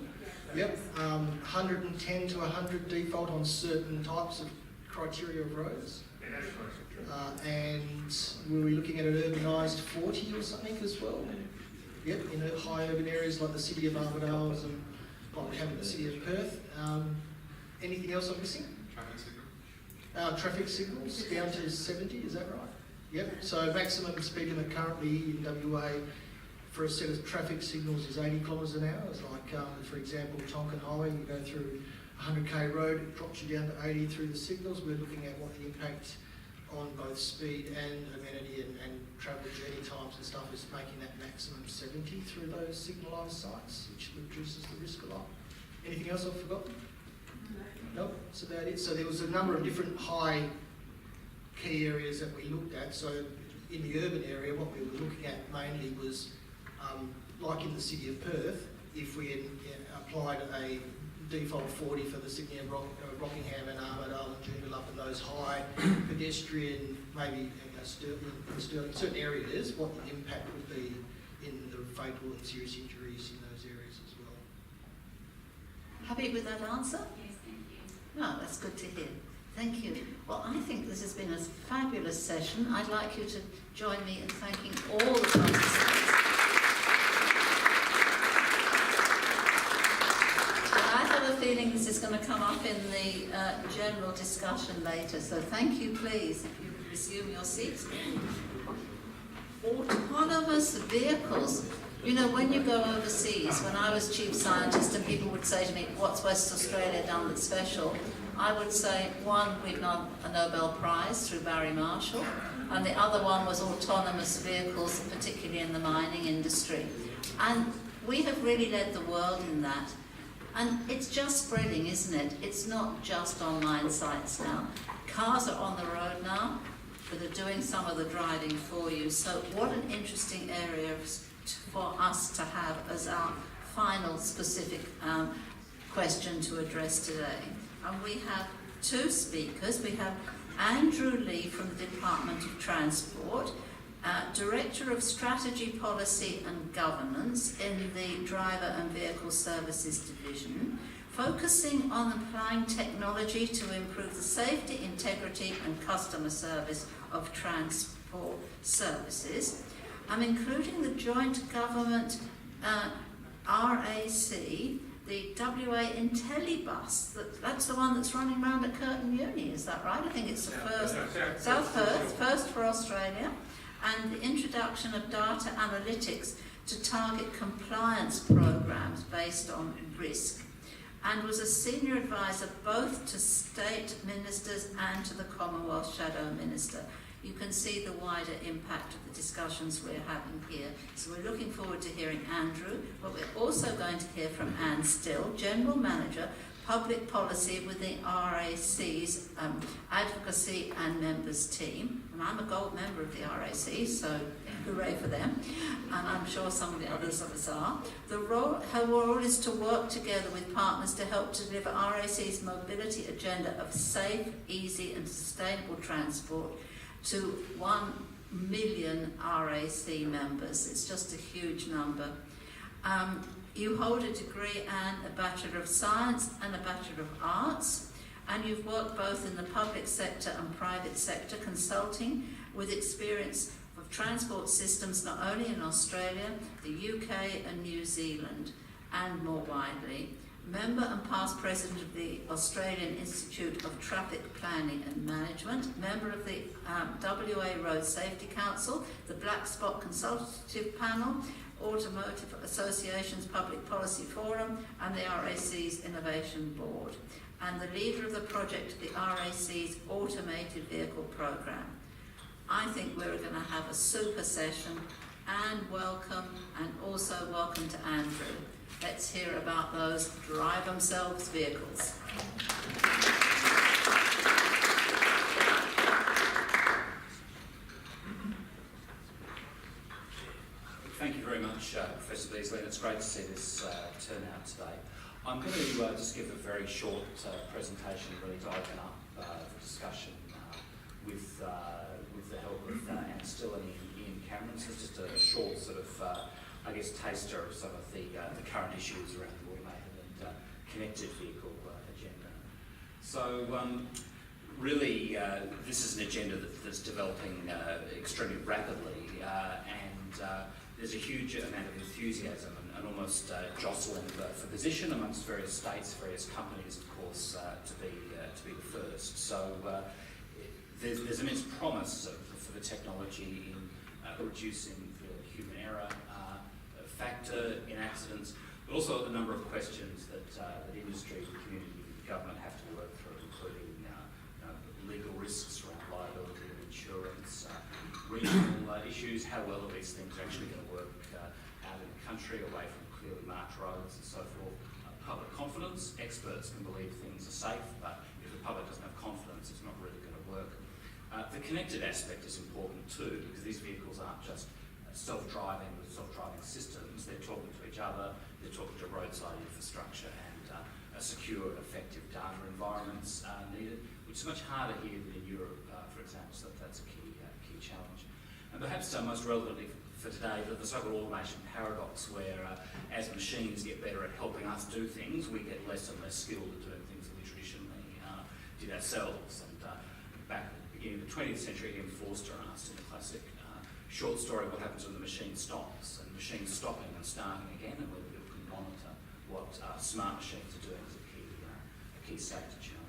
Yep. 110 to 100 default on certain types of criteria of roads. And were we looking at an urbanised 40 or something as well? Yep, in high urban areas like the city of Armidale and like we have in the city of Perth. Anything else I'm missing? Traffic signal. Traffic signals down to 70, is that right? Yep, so maximum speed limit currently in WA for a set of traffic signals is 80 kilometres an hour. It's like, for example, Tonkin Highway, you go through 100k road, it drops you down to 80 through the signals. We're looking at what the impact on both speed and amenity and travel journey times and stuff is making that maximum 70 through those signalised sites, which reduces the risk a lot. Anything else I've forgotten? Nope, that's about it. So there was a number of different high key areas that we looked at. So in the urban area, what we were looking at mainly was, like in the city of Perth, if we had applied a default 40 for the city of Rockingham and Armidale and Joondalup and those high pedestrian, maybe Stirling, certain areas, what the impact would be in the fatal and serious injuries in those areas as well. Happy with that answer? Yes, thank you. No, that's good to hear. Thank you. Well, I think this has been a fabulous session. I'd like you to join me in thanking all the participants. I have a feeling this is going to come up in the general discussion later, so thank you, please, if you would resume your seats. Autonomous vehicles. You know, when you go overseas, when I was chief scientist and people would say to me, what's West Australia done that's special? I would say, one, we've won a Nobel Prize through Barry Marshall, and the other one was autonomous vehicles, particularly in the mining industry. And we have really led the world in that. And it's just spreading, isn't it? It's not just on mine sites now. Cars are on the road now, but they're doing some of the driving for you. So what an interesting area for us to have as our final specific question to address today. And we have two speakers. We have Andrew Lee from the Department of Transport, Director of Strategy, Policy and Governance in the Driver and Vehicle Services Division. focusing on applying technology to improve the safety, integrity and customer service of transport services. I'm including the joint government RAC, the WA Intellibus, that's the one that's running around at Curtin Uni, is that right? I think it's the first, South Perth, first for Australia, and the introduction of data analytics to target compliance programs based on risk, and was a senior advisor both to state ministers and to the Commonwealth Shadow Minister. You can see the wider impact of the discussions we're having here. So we're looking forward to hearing Andrew, but we're also going to hear from Anne Still, General Manager, Public Policy with the RAC's Advocacy and Members team. And I'm a gold member of the RAC, so hooray for them. And I'm sure some of the others of us are. Her role is to work together with partners to help to deliver RAC's mobility agenda of safe, easy and sustainable transport to 1 million RAC members. It's just a huge number. You hold a degree and a Bachelor of Science and a Bachelor of Arts, and you've worked both in the public sector and private sector consulting with experience of transport systems not only in Australia, the UK and New Zealand, and more widely. Member and past president of the Australian Institute of Traffic Planning and Management, member of the WA Road Safety Council, the Black Spot Consultative Panel, Automotive Association's Public Policy Forum, and the RAC's Innovation Board, and the leader of the project of the RAC's Automated Vehicle Programme. I think we're going to have a super session, and also welcome to Andrew. Let's hear about those drive themselves vehicles. Thank you very much, Professor Beazley, and it's great to see this turnout today. I'm going to just give a very short presentation, really, to open up the discussion with the help of Anne Still and Ian Cameron. So it's just a short sort of taster of some of the current issues around the automated and connected vehicle agenda. So really, this is an agenda that's developing extremely rapidly, and there's a huge amount of enthusiasm and almost jostling for position amongst various states, various companies, of course, to be the first. So there's immense promise for the technology in reducing the human error factor in accidents, but also a number of questions that industry, community, government have to work through, including legal risks around liability and insurance, regional issues, how well are these things actually going to work out in the country, away from clearly marked roads and so forth. Public confidence, experts can believe things are safe, but if the public doesn't have confidence, it's not really going to work. The connected aspect is important too, because these vehicles aren't just self-driving with self-driving systems. They're talking to each other, they're talking to roadside infrastructure, and secure, effective data environments needed, which is much harder here than in Europe, for example, so that's a key challenge. And perhaps most relevantly for today, the so-called automation paradox, where as machines get better at helping us do things, we get less and less skilled at doing things that we traditionally did ourselves. And back at the beginning of the 20th century, Ian Forster asked in the classic short story what happens when the machine stops, and machines stopping and starting again, and whether people can monitor what smart machines are doing is a key safety challenge.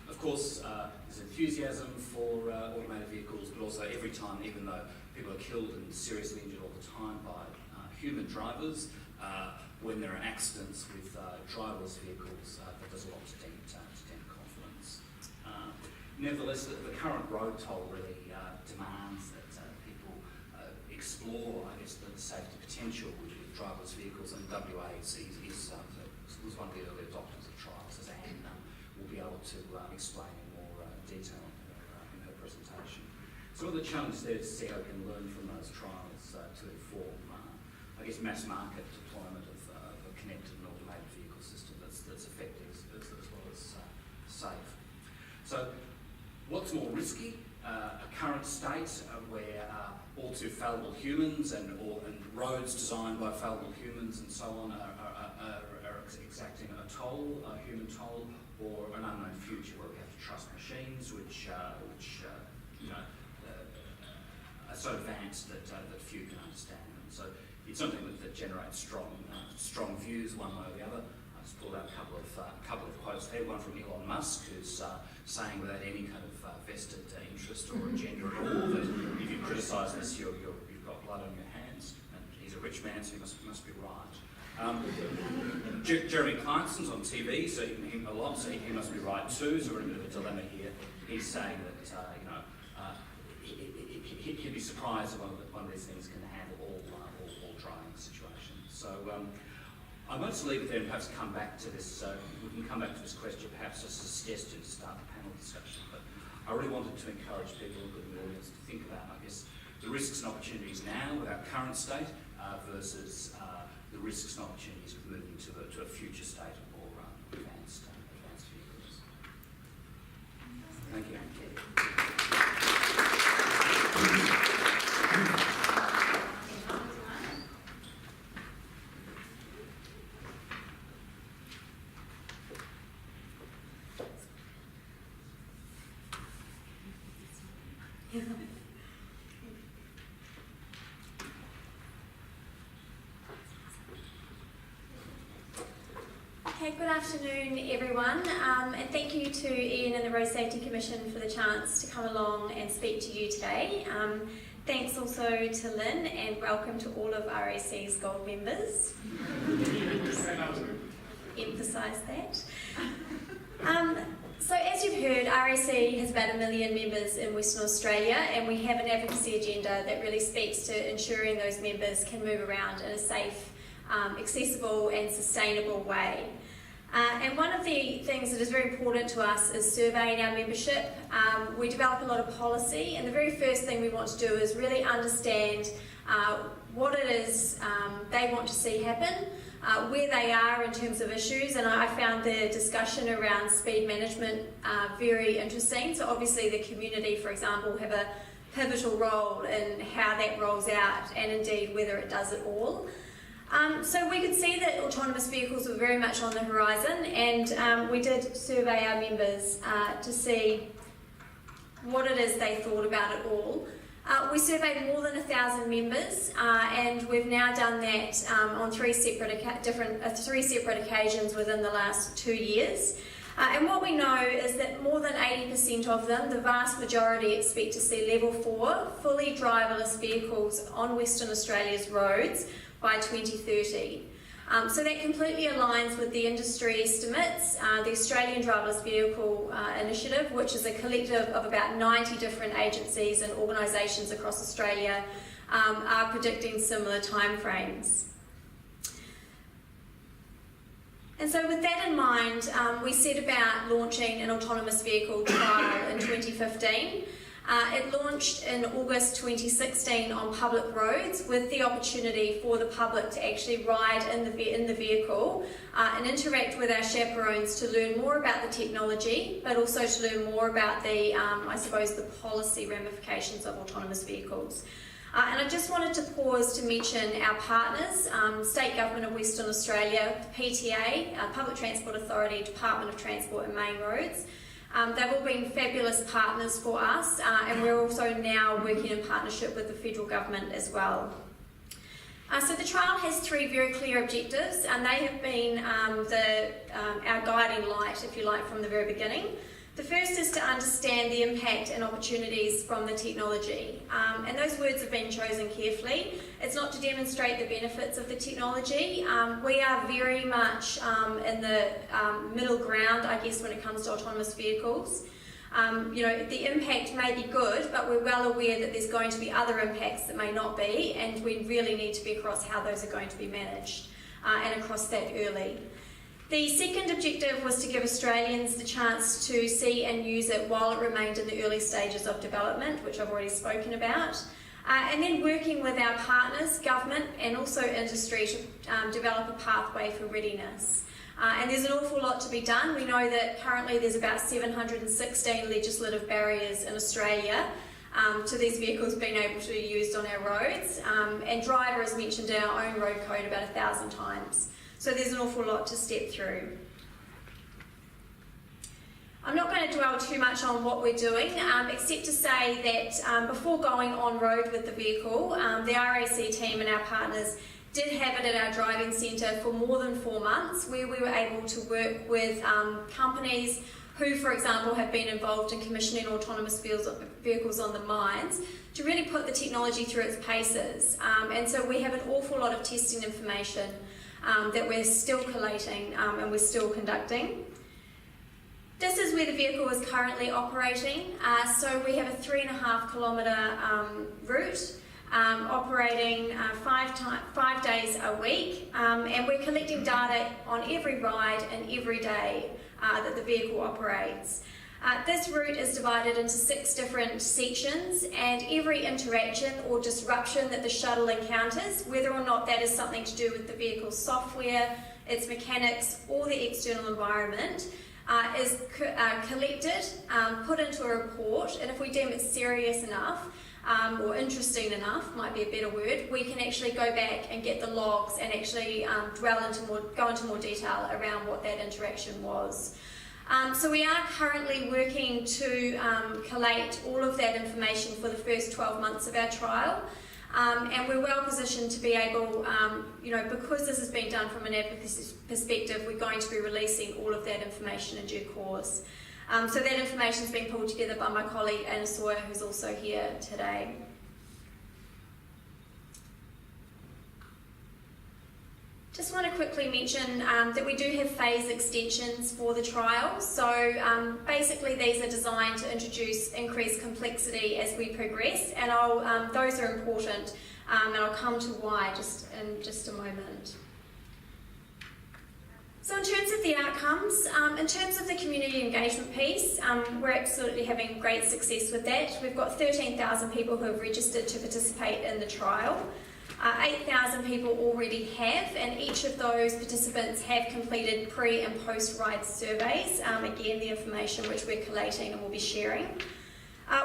Of course, there's enthusiasm for automated vehicles, but also every time, even though people are killed and seriously injured all the time by human drivers, when there are accidents with driverless vehicles, that does a lot to dent confidence. Nevertheless, the current road toll really demands that people explore, the safety potential with driverless vehicles, and WA was one of the early adopters of trials, as Anne will be able to explain in more detail in her presentation. So one of the challenges there is to see how we can learn from those trials to inform, mass market deployment of a connected and automated vehicle system that's effective as well as safe. So what's more risky? A current state where all too fallible humans and roads designed by fallible humans and so on are exacting a toll, a human toll, or an unknown future where we have to trust machines which are so advanced that few can understand them. So it's something that generates strong views one way or the other. I just pulled out a couple of quotes there. One from Elon Musk, who's saying without any kind of vested interest or agenda at all that if you criticise this, you've got blood on your hands. And he's a rich man, so he must be right. Jeremy Clarkson's on TV, so him a lot, so he must be right too. So we're in a bit of a dilemma here. He's saying that he'd be surprised if one of these things can handle all trying situations. So I'm going to leave it there and perhaps come back to this. We can come back to this question perhaps as a suggestion to start the panel discussion. But I really wanted to encourage people in the audience to think about, I guess, the risks and opportunities now with our current state versus the risks and opportunities of moving to a future state of more advanced vehicles. Thank you. Okay, good afternoon everyone, and thank you to Ian and the Road Safety Commission for the chance to come along and speak to you today. Thanks also to Lynn, and welcome to all of RAC's Gold members. Emphasise that. So as you've heard, RAC has about 1 million members in Western Australia, and we have an advocacy agenda that really speaks to ensuring those members can move around in a safe, accessible and sustainable way. And one of the things that is very important to us is surveying our membership. We develop a lot of policy, and the very first thing we want to do is really understand what it is they want to see happen, where they are in terms of issues, and I found the discussion around speed management very interesting. So obviously the community, for example, have a pivotal role in how that rolls out, and indeed whether it does at all. So we could see that autonomous vehicles were very much on the horizon, and we did survey our members to see what it is they thought about it all. We surveyed more than 1,000 members, and we've now done that on three separate occasions within the last 2 years. And what we know is that more than 80% of them, the vast majority, expect to see level 4 fully driverless vehicles on Western Australia's roads by 2030. So that completely aligns with the industry estimates. The Australian Driverless Vehicle Initiative, which is a collective of about 90 different agencies and organisations across Australia, are predicting similar timeframes. And so with that in mind, we set about launching an autonomous vehicle trial in 2015. It launched in August 2016 on public roads, with the opportunity for the public to actually ride in the vehicle and interact with our chaperones to learn more about the technology, but also to learn more about the, the policy ramifications of autonomous vehicles. And I just wanted to pause to mention our partners, State Government of Western Australia, the Pt3, Public Transport Authority, Department of Transport and Main Roads. They've all been fabulous partners for us, and we're also now working in partnership with the federal government as well. So the trial has 3 very clear objectives, and they have been our guiding light, if you like, from the very beginning. The first is to understand the impact and opportunities from the technology, and those words have been chosen carefully. It's not to demonstrate the benefits of the technology. We are very much in the middle ground, I guess, when it comes to autonomous vehicles. The impact may be good, but we're well aware that there's going to be other impacts that may not be, and we really need to be across how those are going to be managed and across that early. The second objective was to give Australians the chance to see and use it while it remained in the early stages of development, which I've already spoken about. And then working with our partners, government and also industry to develop a pathway for readiness. And there's an awful lot to be done. We know that currently there's about 716 legislative barriers in Australia to these vehicles being able to be used on our roads. And driver is mentioned in our own road code about 1,000 times. So there's an awful lot to step through. I'm not going to dwell too much on what we're doing, except to say that before going on road with the vehicle, the RAC team and our partners did have it at our driving centre for more than 4 months, where we were able to work with companies who, for example, have been involved in commissioning autonomous vehicles on the mines, to really put the technology through its paces. And so we have an awful lot of testing information that we're still collating and we're still conducting. This is where the vehicle is currently operating. So we have a 3.5 kilometre route operating 5 days a week, and we're collecting data on every ride and every day that the vehicle operates. This route is divided into 6 different sections, and every interaction or disruption that the shuttle encounters, whether or not that is something to do with the vehicle's software, its mechanics, or the external environment, is collected, put into a report, and if we deem it serious enough, or interesting enough, might be a better word, we can actually go back and get the logs and actually go into more detail around what that interaction was. So we are currently working to collate all of that information for the first 12 months of our trial. And we're well positioned to be able, because this has been done from an advocacy perspective, we're going to be releasing all of that information in due course. So that information has been pulled together by my colleague Anna Sawyer, who's also here today. Just want to quickly mention that we do have phase extensions for the trial. So basically these are designed to introduce increased complexity as we progress, and those are important, and I'll come to why in just a moment. So in terms of the outcomes, in terms of the community engagement piece, we're absolutely having great success with that. We've got 13,000 people who have registered to participate in the trial. 8,000 people already have, and each of those participants have completed pre- and post-ride surveys. Again, the information which we're collating and will be sharing.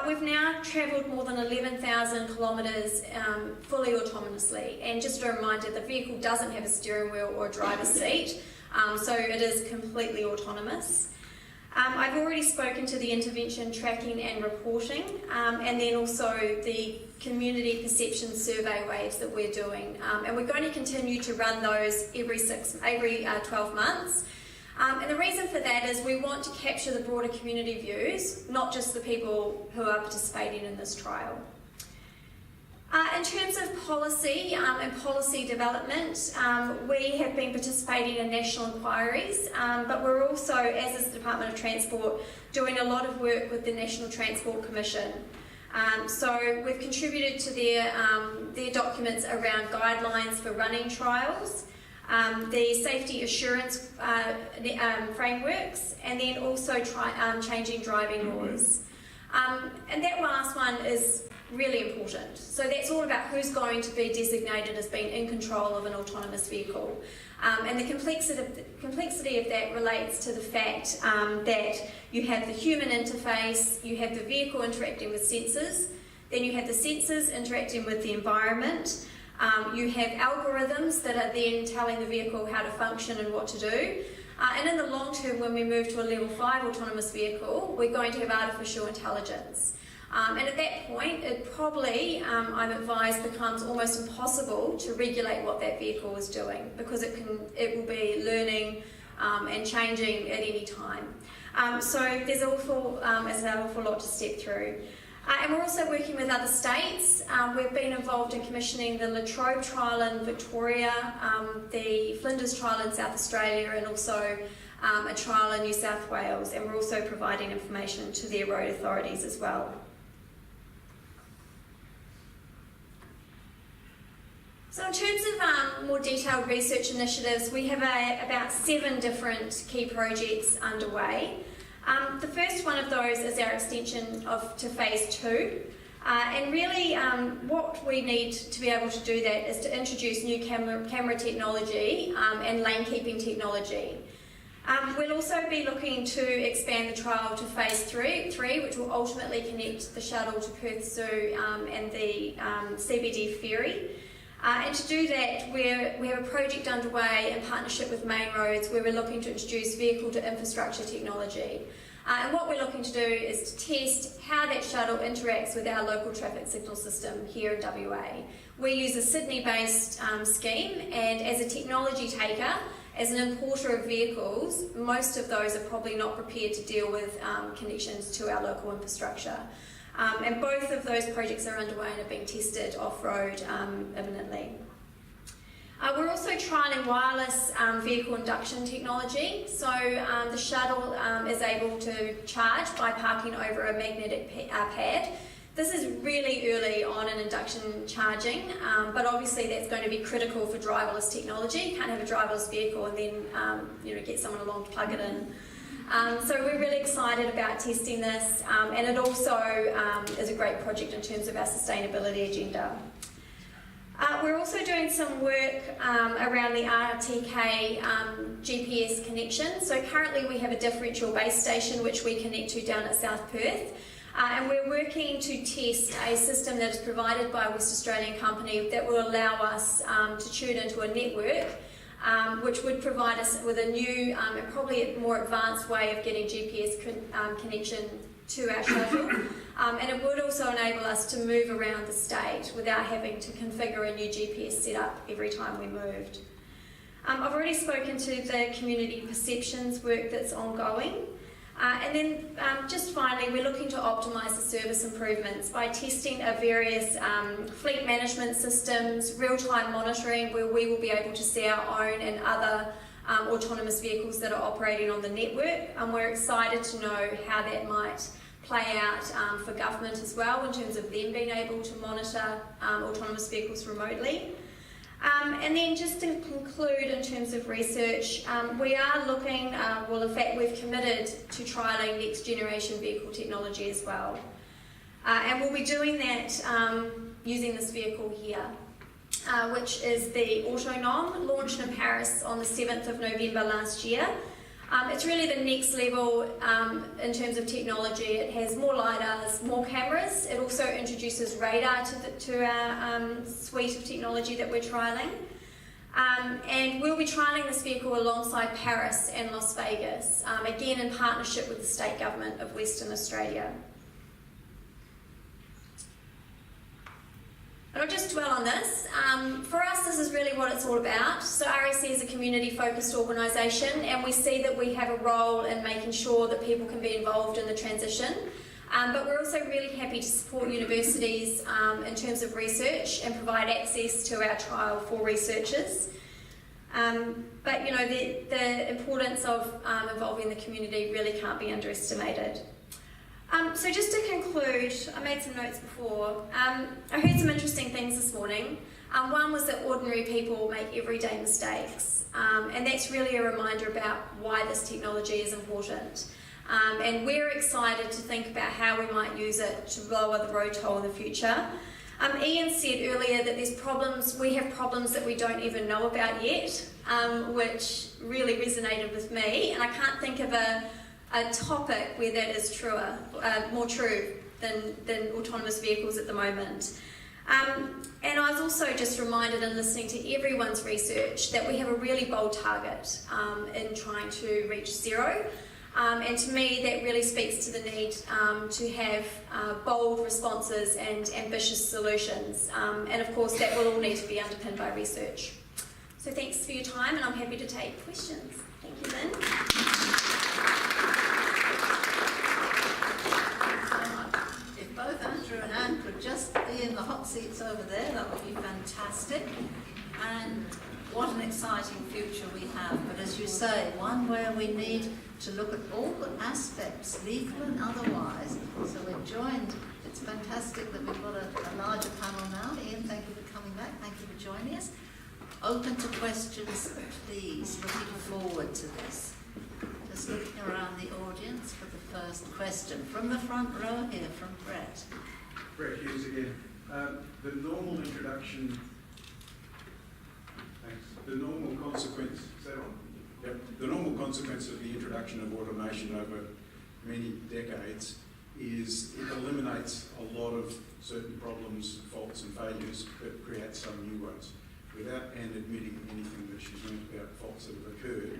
We've now travelled more than 11,000 kilometres fully autonomously, and just a reminder, the vehicle doesn't have a steering wheel or a driver's seat, so it is completely autonomous. I've already spoken to the intervention tracking and reporting, and then also the community perception survey waves that we're doing, and we're going to continue to run those every 12 months. And the reason for that is we want to capture the broader community views, not just the people who are participating in this trial. In terms of policy and policy development, we have been participating in national inquiries, but we're also, as is the Department of Transport, doing a lot of work with the National Transport Commission. So we've contributed to their documents around guidelines for running trials, the safety assurance frameworks, and then also changing driving laws. And that last one is really important. So that's all about who's going to be designated as being in control of an autonomous vehicle. And the complexity of that relates to the fact that you have the human interface, you have the vehicle interacting with sensors, then you have the sensors interacting with the environment, you have algorithms that are then telling the vehicle how to function and what to do. And in the long term, when we move to a level 5 autonomous vehicle, we're going to have artificial intelligence. And at that point, it probably, I'm advised, becomes almost impossible to regulate what that vehicle is doing, because it will be learning and changing at any time. So there's an awful lot to step through. And we're also working with other states. We've been involved in commissioning the Latrobe trial in Victoria, the Flinders trial in South Australia, and also a trial in New South Wales. And we're also providing information to their road authorities as well. So in terms of more detailed research initiatives, we have about 7 different key projects underway. The first one of those is our extension to phase 2. And really what we need to be able to do that is to introduce new camera technology and lane keeping technology. We'll also be looking to expand the trial to phase 3, which will ultimately connect the shuttle to Perth Zoo and the CBD ferry. And to do that, we have a project underway in partnership with Main Roads where we're looking to introduce vehicle-to-infrastructure technology. And what we're looking to do is to test how that shuttle interacts with our local traffic signal system here in WA. We use a Sydney-based scheme, and as a technology taker, as an importer of vehicles, most of those are probably not prepared to deal with connections to our local infrastructure. And both of those projects are underway and are being tested off-road imminently. We're also trialling wireless vehicle induction technology. So the shuttle is able to charge by parking over a magnetic pad. This is really early on in induction charging, but obviously that's going to be critical for driverless technology. You can't have a driverless vehicle and then get someone along to plug it in. So we're really excited about testing this, and it also is a great project in terms of our sustainability agenda. We're also doing some work around the RTK GPS connection. So currently we have a differential base station which we connect to down at South Perth. And we're working to test a system that is provided by a West Australian company that will allow us to tune into a network which would provide us with a new and probably a more advanced way of getting GPS connection to our shuttle. And it would also enable us to move around the state without having to configure a new GPS setup every time we moved. I've already spoken to the community perceptions work that's ongoing. And then just finally, we're looking to optimise the service improvements by testing our various fleet management systems, real-time monitoring where we will be able to see our own and other autonomous vehicles that are operating on the network. And we're excited to know how that might play out for government as well in terms of them being able to monitor autonomous vehicles remotely. And then just to conclude in terms of research, we are looking, in fact we've committed to trialling next generation vehicle technology as well. And we'll be doing that using this vehicle here, which is the Autonom, launched in Paris on the 7th of November last year. It's really the next level in terms of technology. It has more LiDARs, more cameras. It also introduces radar to our suite of technology that we're trialling. And we'll be trialling this vehicle alongside Paris and Las Vegas, again in partnership with the state government of Western Australia. And I'll just dwell on this. For us, this is really what it's all about. So RSC is a community-focused organisation, and we see that we have a role in making sure that people can be involved in the transition. But we're also really happy to support universities in terms of research and provide access to our trial for researchers. But the importance of involving the community really can't be underestimated. So just to conclude, I made some notes before. I heard some interesting things this morning. One was that ordinary people make everyday mistakes, and that's really a reminder about why this technology is important. And we're excited to think about how we might use it to lower the road toll in the future. Ian said earlier that we have problems that we don't even know about yet, which really resonated with me, and I can't think of a topic where that is more true than autonomous vehicles at the moment. And I was also just reminded in listening to everyone's research that we have a really bold target in trying to reach zero. And to me, that really speaks to the need to have bold responses and ambitious solutions. And of course, that will all need to be underpinned by research. So thanks for your time, and I'm happy to take questions. Thank you, Lynn. If both Andrew and Anne could just be in the hot seats over there, that would be fantastic. And what an exciting future we have. But as you say, one where we need to look at all the aspects, legal and otherwise. So we're joined. It's fantastic that we've got a larger panel now. Ian, thank you for coming back. Thank you for joining us. Open to questions, please. Looking forward to this. Just looking around the audience for the first question. From the front row here, from Brett. Brett Hughes again. The normal introduction... Thanks. The normal consequence... Is that on? Yep. The normal consequence of the introduction of automation over many decades is it eliminates a lot of certain problems, faults and failures, but creates some new ones. Without Anne admitting anything that she's learned about faults that have occurred,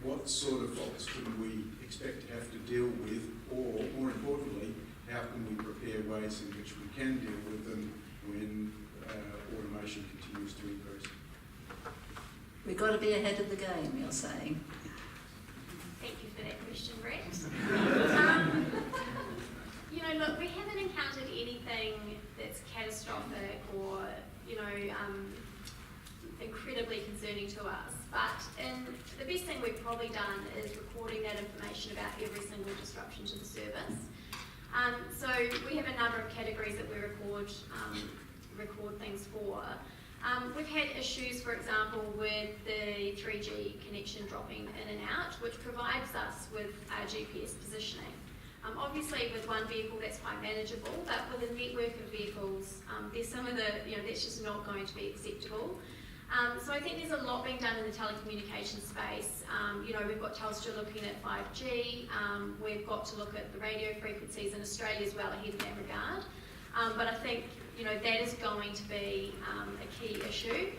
what sort of faults can we expect to have to deal with, or more importantly, how can we prepare ways in which we can deal with them when automation continues to increase? We've got to be ahead of the game, you're saying. Thank you for that question, Brett. Look, we haven't encountered anything that's catastrophic or, incredibly concerning to us. But the best thing we've probably done is recording that information about every single disruption to the service. So we have a number of categories that we record things for. We've had issues, for example, with the 3G connection dropping in and out, which provides us with our GPS positioning. Obviously, with one vehicle, that's quite manageable, but with a network of vehicles, there's some of that's just not going to be acceptable. So I think there's a lot being done in the telecommunications space. We've got Telstra looking at 5G. We've got to look at the radio frequencies in Australia as well ahead in that regard. But I think, that is going to be a key issue.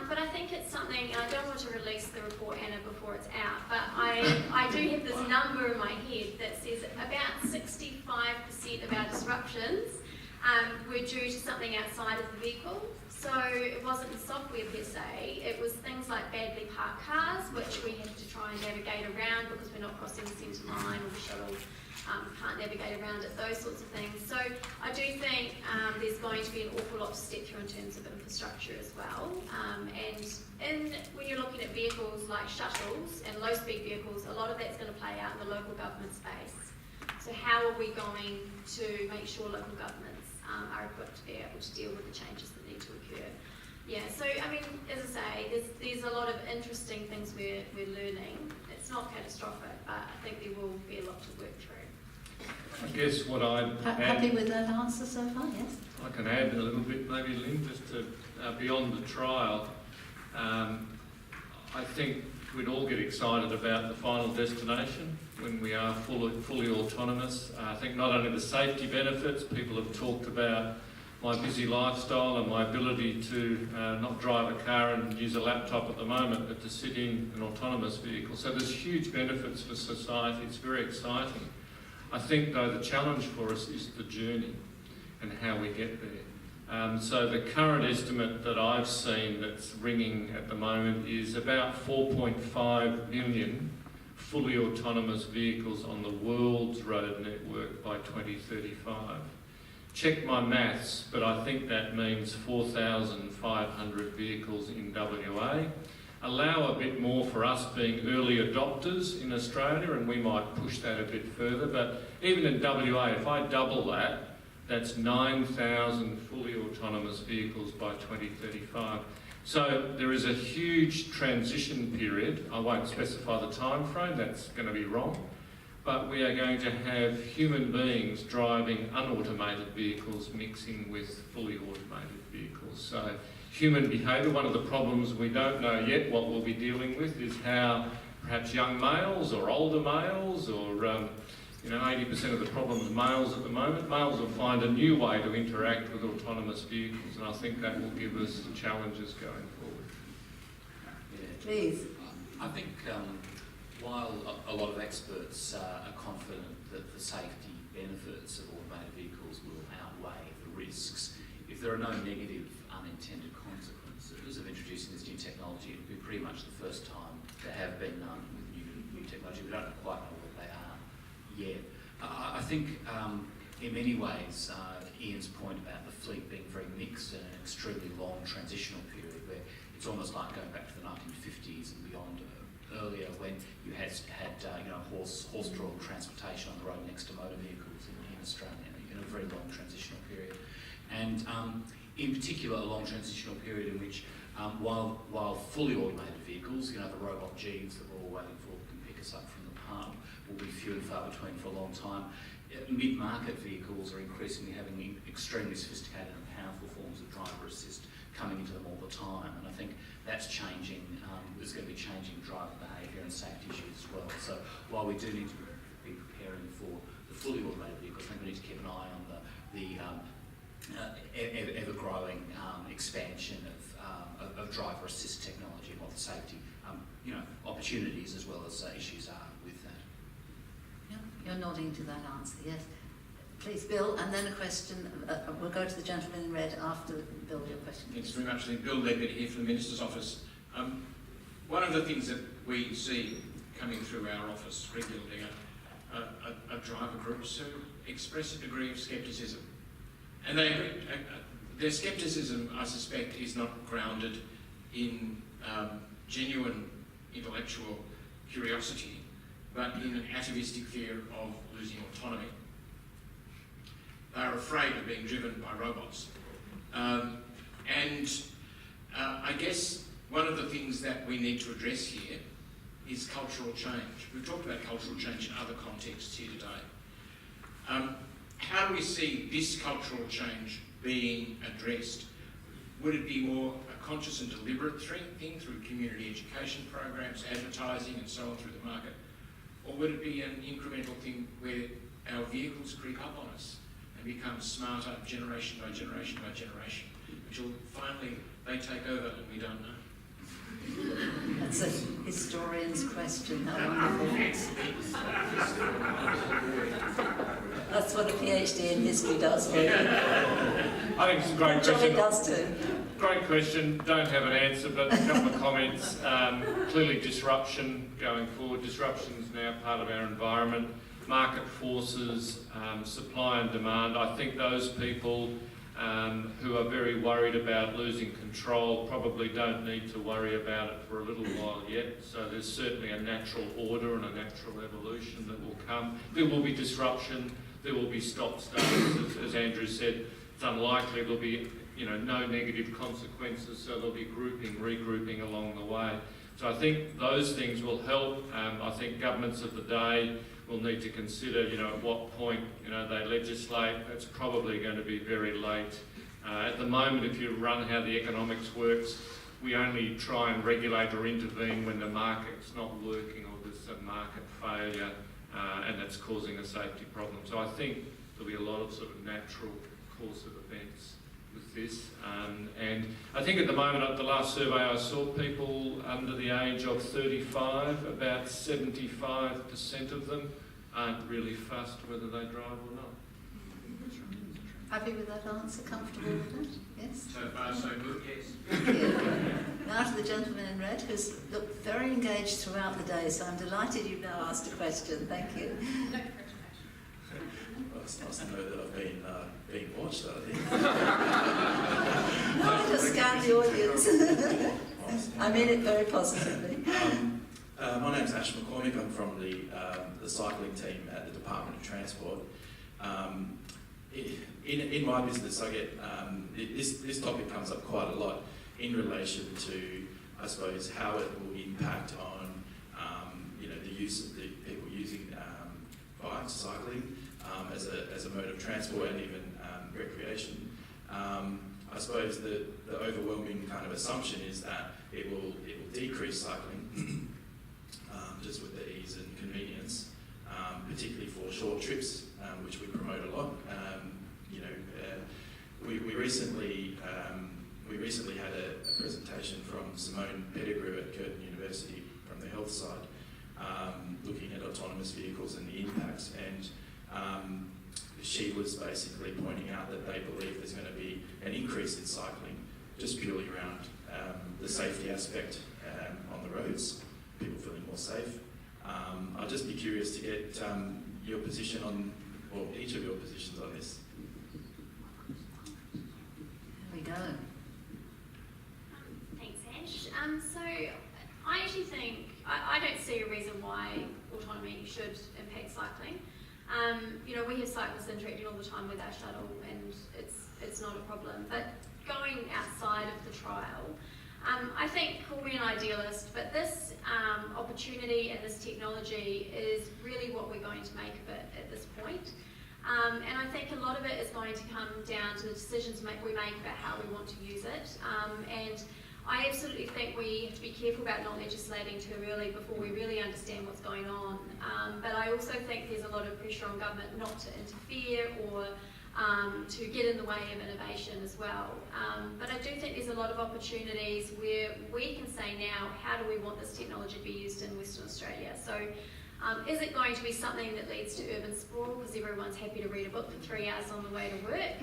But I think it's something, and I don't want to release the report, Anna, before it's out, but I do have this number in my head that says about 65% of our disruptions were due to something outside of the vehicle. So it wasn't the software per se, it was things like badly parked cars, which we have to try and navigate around because we're not crossing the centre line or the shuttle can't navigate around it, those sorts of things. So I do think there's going to be an awful lot to step through in terms of infrastructure as well. And when you're looking at vehicles like shuttles and low-speed vehicles, a lot of that's going to play out in the local government space. So how are we going to make sure local governments are equipped to be able to deal with the changes that need to occur? Yeah, so I mean, as I say, there's a lot of interesting things we're learning. It's not catastrophic, but I think there will be a lot to work through. I guess what I'd Happy with that answer so far, yes? I can add a little bit, maybe, Lynn, just to beyond the trial. I think we'd all get excited about the final destination when we are fully autonomous. I think not only the safety benefits, people have talked about my busy lifestyle and my ability to not drive a car and use a laptop at the moment, but to sit in an autonomous vehicle. So there's huge benefits for society. It's very exciting. I think, though, the challenge for us is the journey and how we get there. So the current estimate that I've seen that's ringing at the moment is about 4.5 million fully autonomous vehicles on the world's road network by 2035. Check my maths, but I think that means 4,500 vehicles in WA. Allow a bit more for us being early adopters in Australia, and we might push that a bit further, but even in WA, if I double that, that's 9,000 fully autonomous vehicles by 2035. So there is a huge transition period. I won't specify the time frame, that's going to be wrong, but we are going to have human beings driving unautomated vehicles mixing with fully automated vehicles. So human behaviour, one of the problems we don't know yet what we'll be dealing with is how perhaps young males or older males or 80% of the problem is males at the moment. Males will find a new way to interact with autonomous vehicles, and I think that will give us challenges going forward. Yeah. Please. I think while a lot of experts are confident that the safety benefits of automated vehicles will outweigh the risks, if there are no negative unintended consequences of introducing this new technology, it would be pretty much the first time there have been none with new technology. We don't quite know what they are yet. I think in many ways, Ian's point about the fleet being very mixed and an extremely long transitional period where it's almost like going back to the 1950s and beyond earlier when you had horse-drawn transportation on the road next to motor vehicles in Australia in a very long transitional period. And in particular, a long transitional period in which, while fully automated vehicles, the robot Jeeves that we're all waiting for can pick us up from the pub, will be few and far between for a long time. Mid-market vehicles are increasingly having extremely sophisticated and powerful forms of driver assist coming into them all the time, and I think that's changing. There's going to be changing driver behaviour and safety issues as well. So while we do need to be preparing for the fully automated vehicles. I think we need to keep an eye on the ever-growing expansion of driver assist technology and what the safety opportunities as well as issues are with that. Yeah, you're nodding to that answer, yes. Please, Bill, and then a question. We'll go to the gentleman in red after Bill, your question. Thanks very much. Bill Ledbetter here from the Minister's Office. One of the things that we see coming through our office regularly are driver groups who express a degree of scepticism. And their scepticism, I suspect, is not grounded in genuine intellectual curiosity, but in an atavistic fear of losing autonomy. They're afraid of being driven by robots. I guess one of the things that we need to address here is cultural change. We've talked about cultural change in other contexts here today. How do we see this cultural change being addressed? Would it be more a conscious and deliberate thing through community education programs, advertising and so on through the market? Or would it be an incremental thing where our vehicles creep up on us and become smarter generation by generation by generation, until finally they take over and we don't know? That's a historian's question. How wonderful. That's what a PhD in history does for you. I think it's a great question. Johnny does too. Great question. Don't have an answer, but a couple of comments. Clearly disruption going forward. Disruption is now part of our environment. Market forces, supply and demand. I think those people who are very worried about losing control probably don't need to worry about it for a little while yet. So there's certainly a natural order and a natural evolution that will come. There will be disruption. There will be stop-starts, as Andrew said. It's unlikely there'll be no negative consequences, so there'll be regrouping along the way. So I think those things will help. I think governments of the day will need to consider, at what point, they legislate. That's probably going to be very late. At the moment, if you run how the economics works, we only try and regulate or intervene when the market's not working or there's a market failure and that's causing a safety problem. So I think there'll be a lot of sort of natural course of events with this. And I think at the moment, at the last survey I saw, people under the age of 35, about 75% of them aren't really fussed whether they drive or not. Happy with that answer? Comfortable with that? Yes? So far, so good, yes. Thank you. Now to the gentleman in red, who's looked very engaged throughout the day, so I'm delighted you've now asked a question. Thank you. Well, it's nice to know that I've been being watched, I think. Not to scan the audience. I mean it very positively. My name's Ash McCormick. I'm from the cycling team at the Department of Transport. In my business, I get this topic comes up quite a lot in relation to, I suppose, how it will impact on the use of the people using bikes, cycling as a mode of transport and even recreation. I suppose the overwhelming kind of assumption is that it will decrease cycling just with the ease and convenience, particularly for short trips, which we promote a lot. We recently had a presentation from Simone Pettigrew at Curtin University from the health side, looking at autonomous vehicles and the impacts, and she was basically pointing out that they believe there's going to be an increase in cycling just purely around the safety aspect on the roads, people feeling more safe. I'll just be curious to get your position on, or each of your positions on this. There we go. Thanks, Ash. So I actually think, I don't see a reason why autonomy should impact cycling. We have cyclists interacting all the time with our shuttle, and it's not a problem. But going outside of the trial, I think, call me an idealist, but this opportunity and this technology is really what we're going to make of it at this point. And I think a lot of it is going to come down to the decisions we make about how we want to use it. And I absolutely think we have to be careful about not legislating too early before we really understand what's going on. But I also think there's a lot of pressure on government not to interfere or to get in the way of innovation as well. But I do think there's a lot of opportunities where we can say now, how do we want this technology to be used in Western Australia? So is it going to be something that leads to urban sprawl because everyone's happy to read a book for 3 hours on the way to work?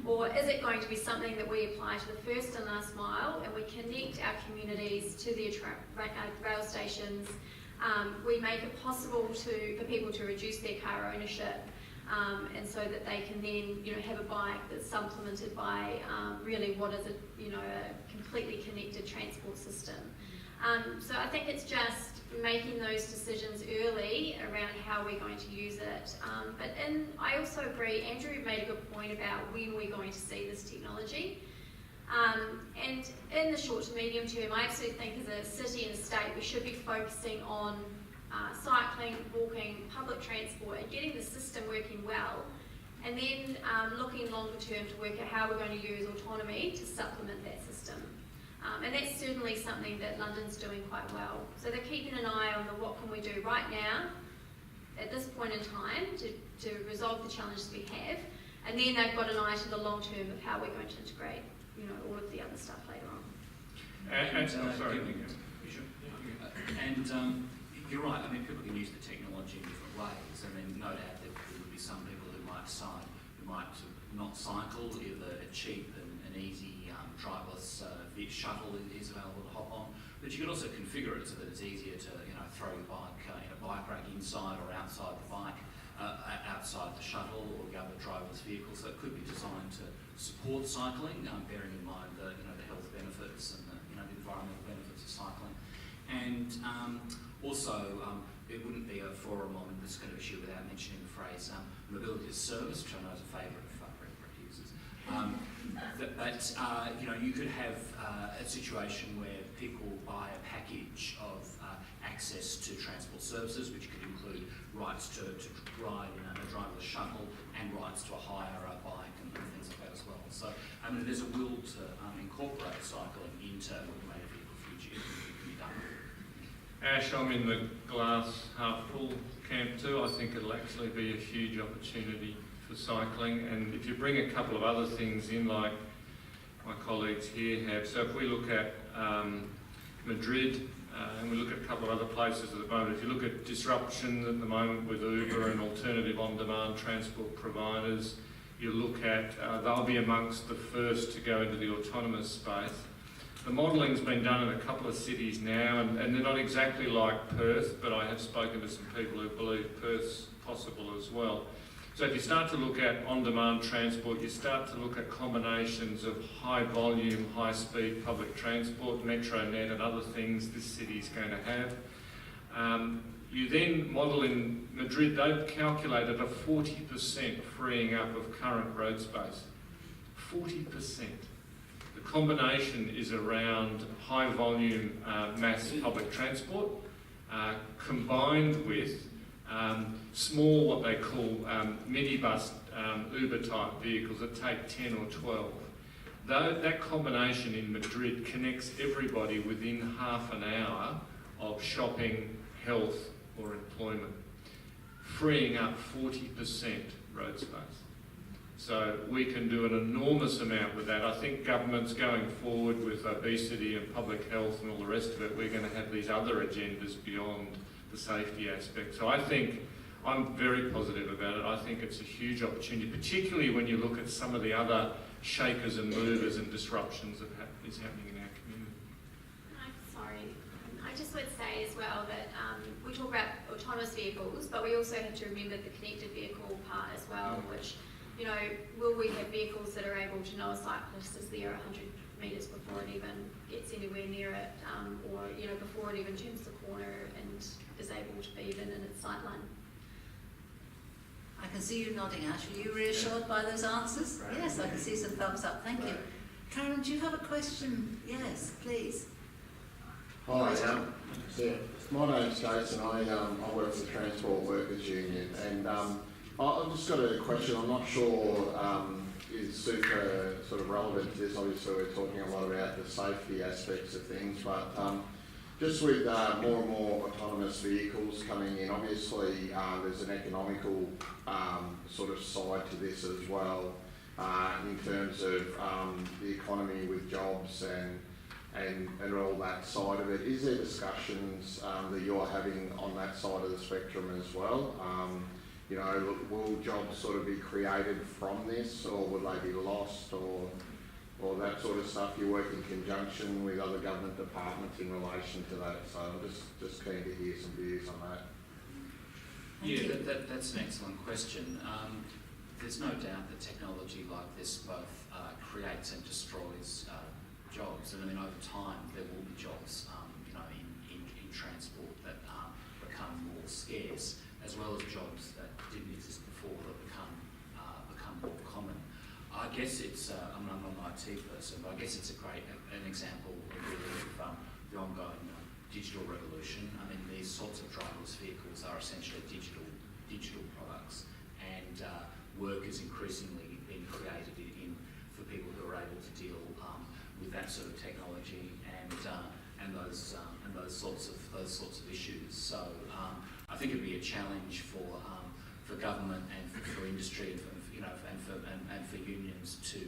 Or is it going to be something that we apply to the first and last mile and we connect our communities to the rail stations? We make it possible for people to reduce their car ownership and so that they can then have a bike that's supplemented by really what is a completely connected transport system. So I think it's just making those decisions early around how we're going to use it. I also agree, Andrew made a good point about when we're going to see this technology. And in the short to medium term, I absolutely think as a city and a state, we should be focusing on cycling, walking, public transport, and getting the system working well. And then looking longer term to work out how we're going to use autonomy to supplement that system. And that's certainly something that London's doing quite well. So they're keeping an eye on what can we do right now, at this point in time, to resolve the challenges we have. And then they've got an eye to the long term of how we're going to integrate, all of the other stuff later on. You're right. I mean, people can use the technology in different ways. I mean, no doubt there would be some people who might decide not cycle, either a cheap and easy driverless shuttle is available to hop on, but you can also configure it so that it's easier to throw your bike in a bike rack inside or outside the bike, outside the shuttle or the other driverless vehicle. So it could be designed to support cycling, bearing in mind the health benefits and the environmental benefits of cycling, and also it wouldn't be a forum on this kind of issue without mentioning the phrase mobility as service, which I know is a favourite of Brett Hughes's. You could have a situation where people buy a package of access to transport services, which could include rights to ride in a driverless shuttle and rights to a hire bike and things like that as well. So, there's a will to incorporate cycling into automated vehicle future. It can be done. Ash, I'm in the glass half full camp too. I think it'll actually be a huge opportunity for cycling, and if you bring a couple of other things in, like my colleagues here have, so if we look at Madrid and we look at a couple of other places at the moment, if you look at disruption at the moment with Uber and alternative on-demand transport providers, you look at, they'll be amongst the first to go into the autonomous space. The modelling's been done in a couple of cities now, and they're not exactly like Perth, but I have spoken to some people who believe Perth's possible as well. So if you start to look at on-demand transport, you start to look at combinations of high volume, high speed public transport, MetroNet and other things this city's going to have. You then model in Madrid, they've calculated a 40% freeing up of current road space. 40%. The combination is around high volume mass public transport combined with small, what they call minibus Uber type vehicles that take 10 or 12. That combination in Madrid connects everybody within half an hour of shopping, health or employment, freeing up 40% road space. So we can do an enormous amount with that. I think governments going forward with obesity and public health and all the rest of it, we're going to have these other agendas beyond the safety aspect. So I think I'm very positive about it. I think it's a huge opportunity, particularly when you look at some of the other shakers and movers and disruptions that is happening in our community. I just would say as well that we talk about autonomous vehicles, but we also have to remember the connected vehicle part as well, which, will we have vehicles that are able to know a cyclist is there 100 metres before it even gets anywhere near it, or before it even turns the corner and is able to be even in its sight line. I can see you nodding, Ash. Are you reassured by those answers? Right. Yes, I can see some thumbs up. Thank you. Karen, do you have a question? Yes, please. Hi, my name's Jason. I work for the Transport Workers Union, and I've just got a question. I'm not sure is super sort of relevant to this. Obviously, we're talking a lot about the safety aspects of things, but just with more and more autonomous vehicles coming in, obviously there's an economical sort of side to this as well, in terms of the economy with jobs and all that side of it. Is there discussions that you're having on that side of the spectrum as well? You know, will jobs sort of be created from this, or will they be lost, or that sort of stuff? You work in conjunction with other government departments in relation to that, so I'm just keen to hear some views on that. Yeah, that's an excellent question. There's no doubt that technology like this both creates and destroys jobs, and I mean over time there will be jobs, you know, in transport that become more scarce, as well as jobs that didn't exist before that become more common. I guess it's, I'm not an IT person, but I guess it's an example of the ongoing digital revolution. I mean, these sorts of driverless vehicles are essentially digital products, and work is increasingly being created for people who are able to deal with that sort of technology and those sorts of issues. So I think it'd be a challenge for government and for industry and for unions to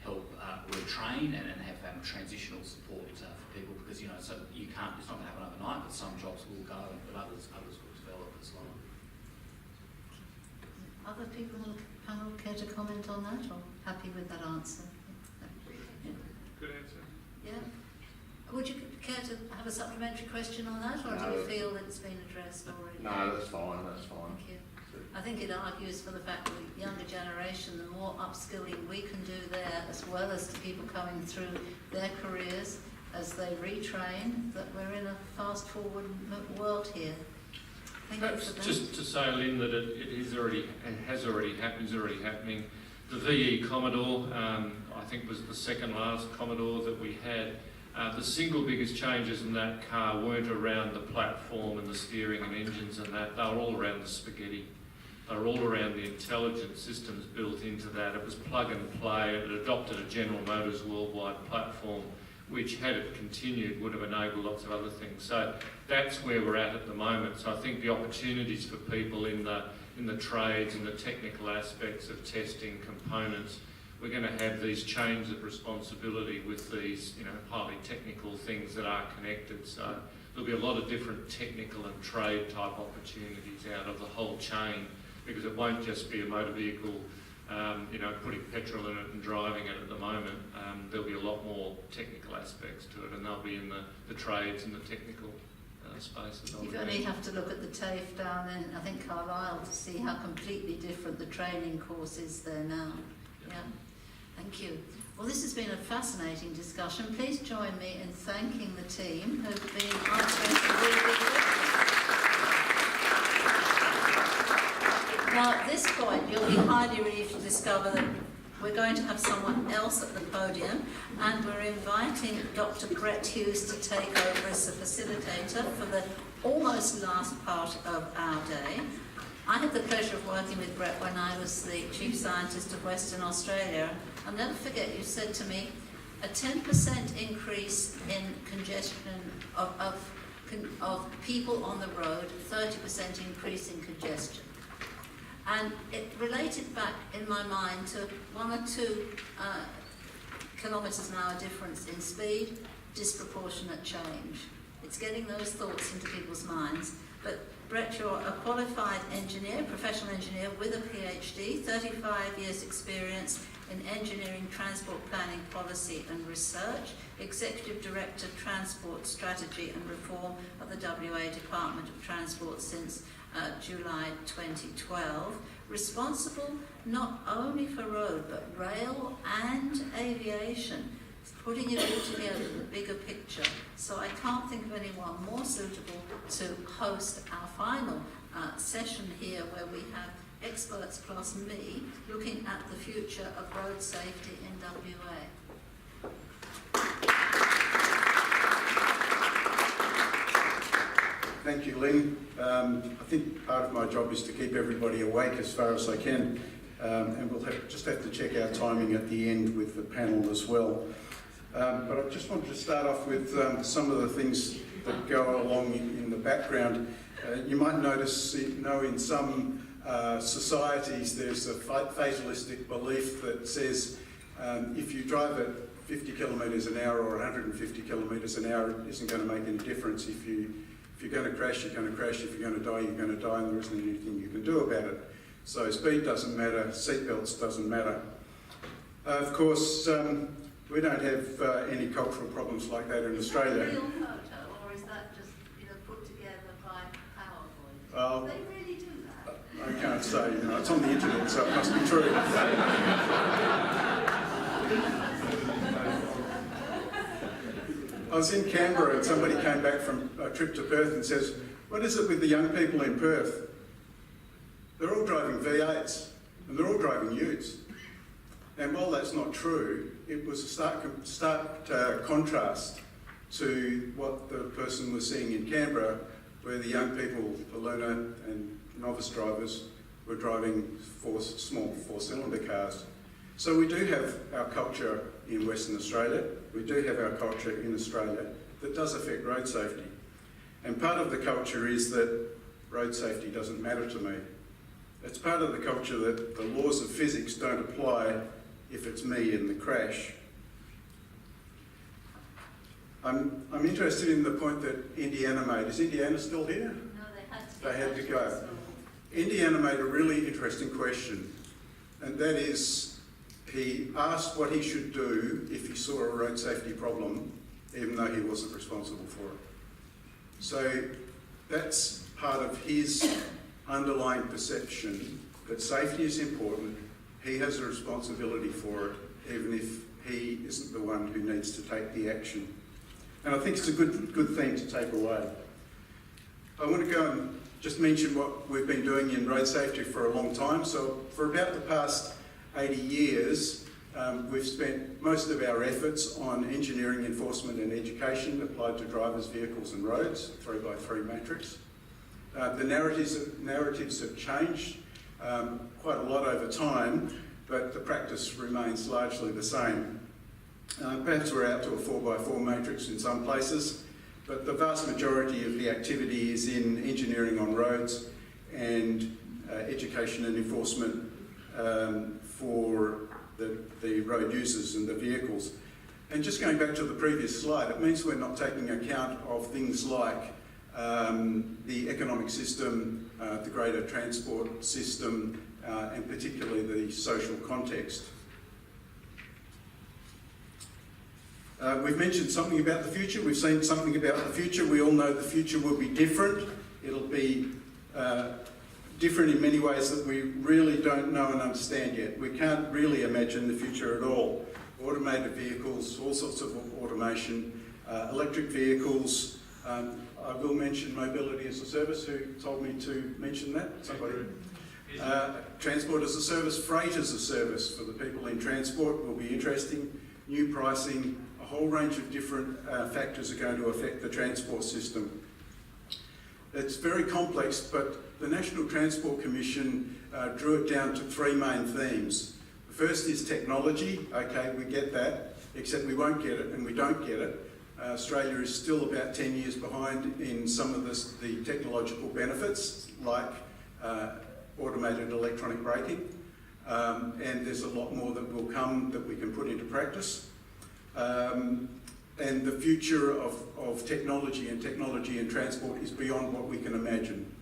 help retrain and have transitional support for people, because so it's not going to happen overnight, but some jobs will go, but others will develop as well. Other people on the panel care to comment on that, or happy with that answer? Yeah. Good answer. Yeah. Would you care to have a supplementary question on that, or do you feel that it's been addressed already? No, that's fine. That's fine. Thank you. I think it argues for the fact that the younger generation, the more upskilling we can do there, as well as to people coming through their careers as they retrain, that we're in a fast-forward world here. Perhaps just to say, Lynn, that it has already happening. The VE Commodore, I think, was the second last Commodore that we had. The single biggest changes in that car weren't around the platform and the steering and engines and that. They were all around the spaghetti. They were all around the intelligent systems built into that. It was plug and play. It adopted a General Motors worldwide platform, which, had it continued, would have enabled lots of other things. So that's where we're at the moment. So I think the opportunities for people in the trades and the technical aspects of testing components, we're going to have these chains of responsibility with these, highly technical things that are connected. So there'll be a lot of different technical and trade type opportunities out of the whole chain, because it won't just be a motor vehicle, putting petrol in it and driving it at the moment. There'll be a lot more technical aspects to it, and they'll be in the trades and the technical spaces. You only have to look at the TAFE down in, I think, Carlisle, to see how completely different the training course is there now. Yeah. Thank you. Well, this has been a fascinating discussion. Please join me in thanking the team who've been answering some really good questions. Now, at this point, you'll be highly relieved to discover that we're going to have someone else at the podium, and we're inviting Dr. Brett Hughes to take over as the facilitator for the almost last part of our day. I had the pleasure of working with Brett when I was the Chief Scientist of Western Australia. I'll never forget, you said to me, a 10% increase in congestion of people on the road, 30% increase in congestion. And it related back in my mind to 1 or 2 kilometres an hour difference in speed, disproportionate change. It's getting those thoughts into people's minds. But Brett, you're a qualified engineer, professional engineer with a PhD, 35 years experience in engineering, transport planning, policy and research, Executive Director, Transport Strategy and Reform of the WA Department of Transport since July 2012, responsible not only for road but rail and aviation, putting it all together in the bigger picture. So I can't think of anyone more suitable to host our final session here, where we have experts plus me looking at the future of road safety in WA. Thank you, Lynn. I think part of my job is to keep everybody awake as far as I can. and we'll just have to check our timing at the end with the panel as well. But I just wanted to start off with some of the things that go along in the background. You might notice, in some societies there's a fatalistic belief that says if you drive at 50 kilometres an hour or 150 kilometres an hour, it isn't going to make any difference. If you're going to crash, you're going to crash. If you're going to die, you're going to die, and there isn't anything you can do about it. So speed doesn't matter, seatbelts doesn't matter. Of course, we don't have any cultural problems like that in Australia. Is that a real photo, or is that just put together by PowerPoint? Do they really do that? I can't say. It's on the internet, so it must be true. I was in Canberra and somebody came back from a trip to Perth and says, "What is it with the young people in Perth? They're all driving V8s and they're all driving Utes." And while that's not true, it was a stark contrast to what the person was seeing in Canberra, where the young people, the learner and novice drivers, were driving small four-cylinder cars. So we do have our culture in Western Australia, we do have our culture in Australia that does affect road safety. And part of the culture is that road safety doesn't matter to me. It's part of the culture that the laws of physics don't apply if it's me in the crash. I'm interested in the point that Indiana made. Is Indiana still here? No, they had to go. Indiana made a really interesting question, and that is, he asked what he should do if he saw a road safety problem, even though he wasn't responsible for it. So that's part of his underlying perception that safety is important. He has a responsibility for it, even if he isn't the one who needs to take the action. And I think it's a good thing to take away. I want to go and just mention what we've been doing in road safety for a long time. So for about the past 80 years, we've spent most of our efforts on engineering, enforcement and education applied to drivers, vehicles and roads, 3x3 matrix. The narratives have changed quite a lot over time, but the practice remains largely the same. Perhaps we're out to a 4x4 matrix in some places, but the vast majority of the activity is in engineering on roads and education and enforcement for the road users and the vehicles. And just going back to the previous slide, it means we're not taking account of things like the economic system, the greater transport system, and particularly the social context. We've mentioned something about the future. We've seen something about the future. We all know the future will be different. It'll be different in many ways that we really don't know and understand yet. We can't really imagine the future at all. Automated vehicles, all sorts of automation, electric vehicles. I will mention mobility as a service. Who told me to mention that? Somebody? Transport as a service, freight as a service for the people in transport will be interesting. New pricing, a whole range of different factors are going to affect the transport system. It's very complex, but the National Transport Commission drew it down to three main themes. The first is technology. Okay, we get that, except we won't get it and we don't get it. Australia is still about 10 years behind in some of the technological benefits, like automated electronic braking, and there's a lot more that will come that we can put into practice. And the future of technology and transport is beyond what we can imagine.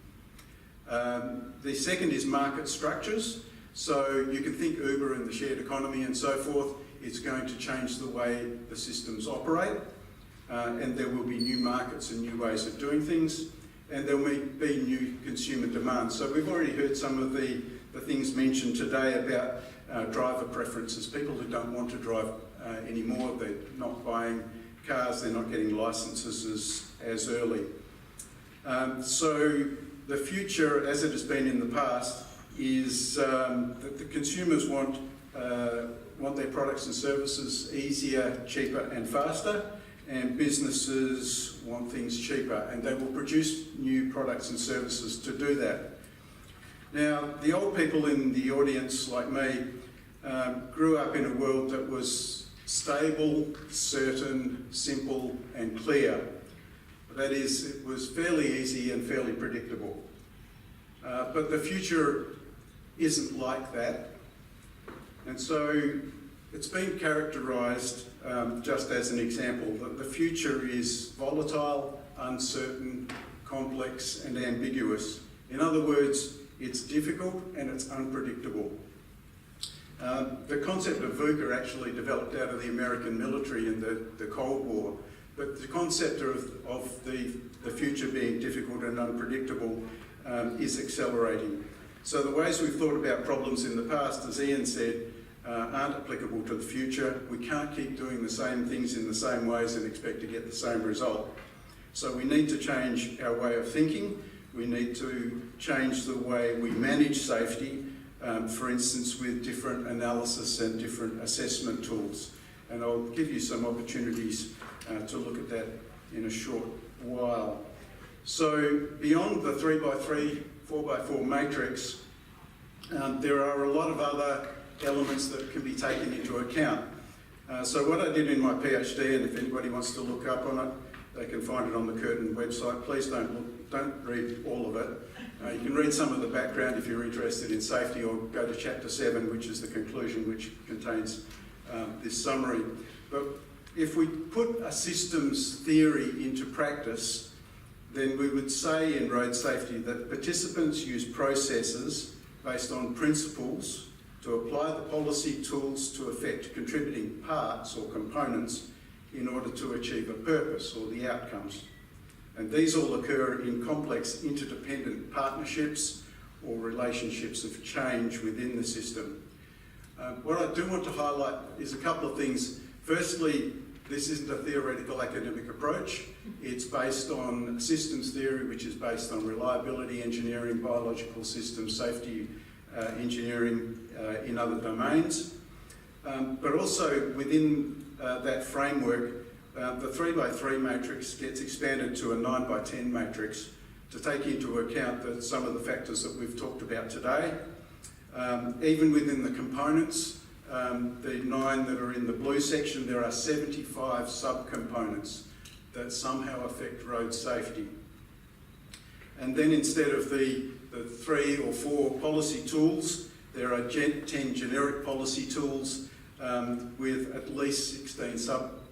The second is market structures. So you can think Uber and the shared economy and so forth. It's going to change the way the systems operate, and there will be new markets and new ways of doing things, and there will be new consumer demand. So we've already heard some of the things mentioned today about driver preferences. People who don't want to drive anymore, they're not buying cars, they're not getting licences as early. So the future, as it has been in the past, is that the consumers want their products and services easier, cheaper and faster, and businesses want things cheaper, and they will produce new products and services to do that. Now, the old people in the audience, like me, grew up in a world that was stable, certain, simple and clear. That is, it was fairly easy and fairly predictable. But the future isn't like that. And so it's been characterised, just as an example, that the future is volatile, uncertain, complex and ambiguous. In other words, it's difficult and it's unpredictable. The concept of VUCA actually developed out of the American military in the Cold War, but the concept of the future being difficult and unpredictable is accelerating. So the ways we've thought about problems in the past, as Ian said, aren't applicable to the future. We can't keep doing the same things in the same ways and expect to get the same result. So we need to change our way of thinking. We need to change the way we manage safety, for instance, with different analysis and different assessment tools. And I'll give you some opportunities to look at that in a short while. So beyond the 3x3, 4x4 matrix, there are a lot of other elements that can be taken into account. So what I did in my PhD, and if anybody wants to look up on it, they can find it on the Curtin website. Please don't read all of it. You can read some of the background if you're interested in safety, or go to chapter 7, which is the conclusion, which contains this summary. But if we put a systems theory into practice, then we would say in road safety that participants use processes based on principles to apply the policy tools to affect contributing parts or components in order to achieve a purpose or the outcomes. And these all occur in complex interdependent partnerships or relationships of change within the system. What I do want to highlight is a couple of things. Firstly, this isn't a theoretical academic approach. It's based on systems theory, which is based on reliability engineering, biological systems, safety engineering in other domains. But also within that framework, the 3x3 matrix gets expanded to a 9x10 matrix to take into account some of the factors that we've talked about today. Even within the components, the 9 that are in the blue section, there are 75 subcomponents that somehow affect road safety. And then instead of the 3 or 4 policy tools, there are 10 generic policy tools with at least 16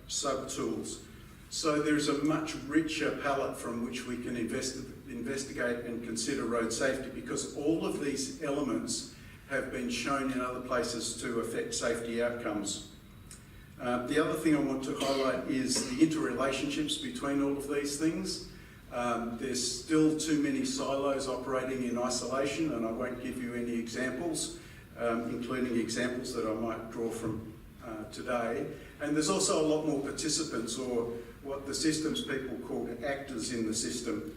sub-tools. So there's a much richer palette from which we can investigate and consider road safety, because all of these elements have been shown in other places to affect safety outcomes. The other thing I want to highlight is the interrelationships between all of these things. There's still too many silos operating in isolation, and I won't give you any examples, including examples that I might draw from today. And there's also a lot more participants, or what the systems people call actors in the system.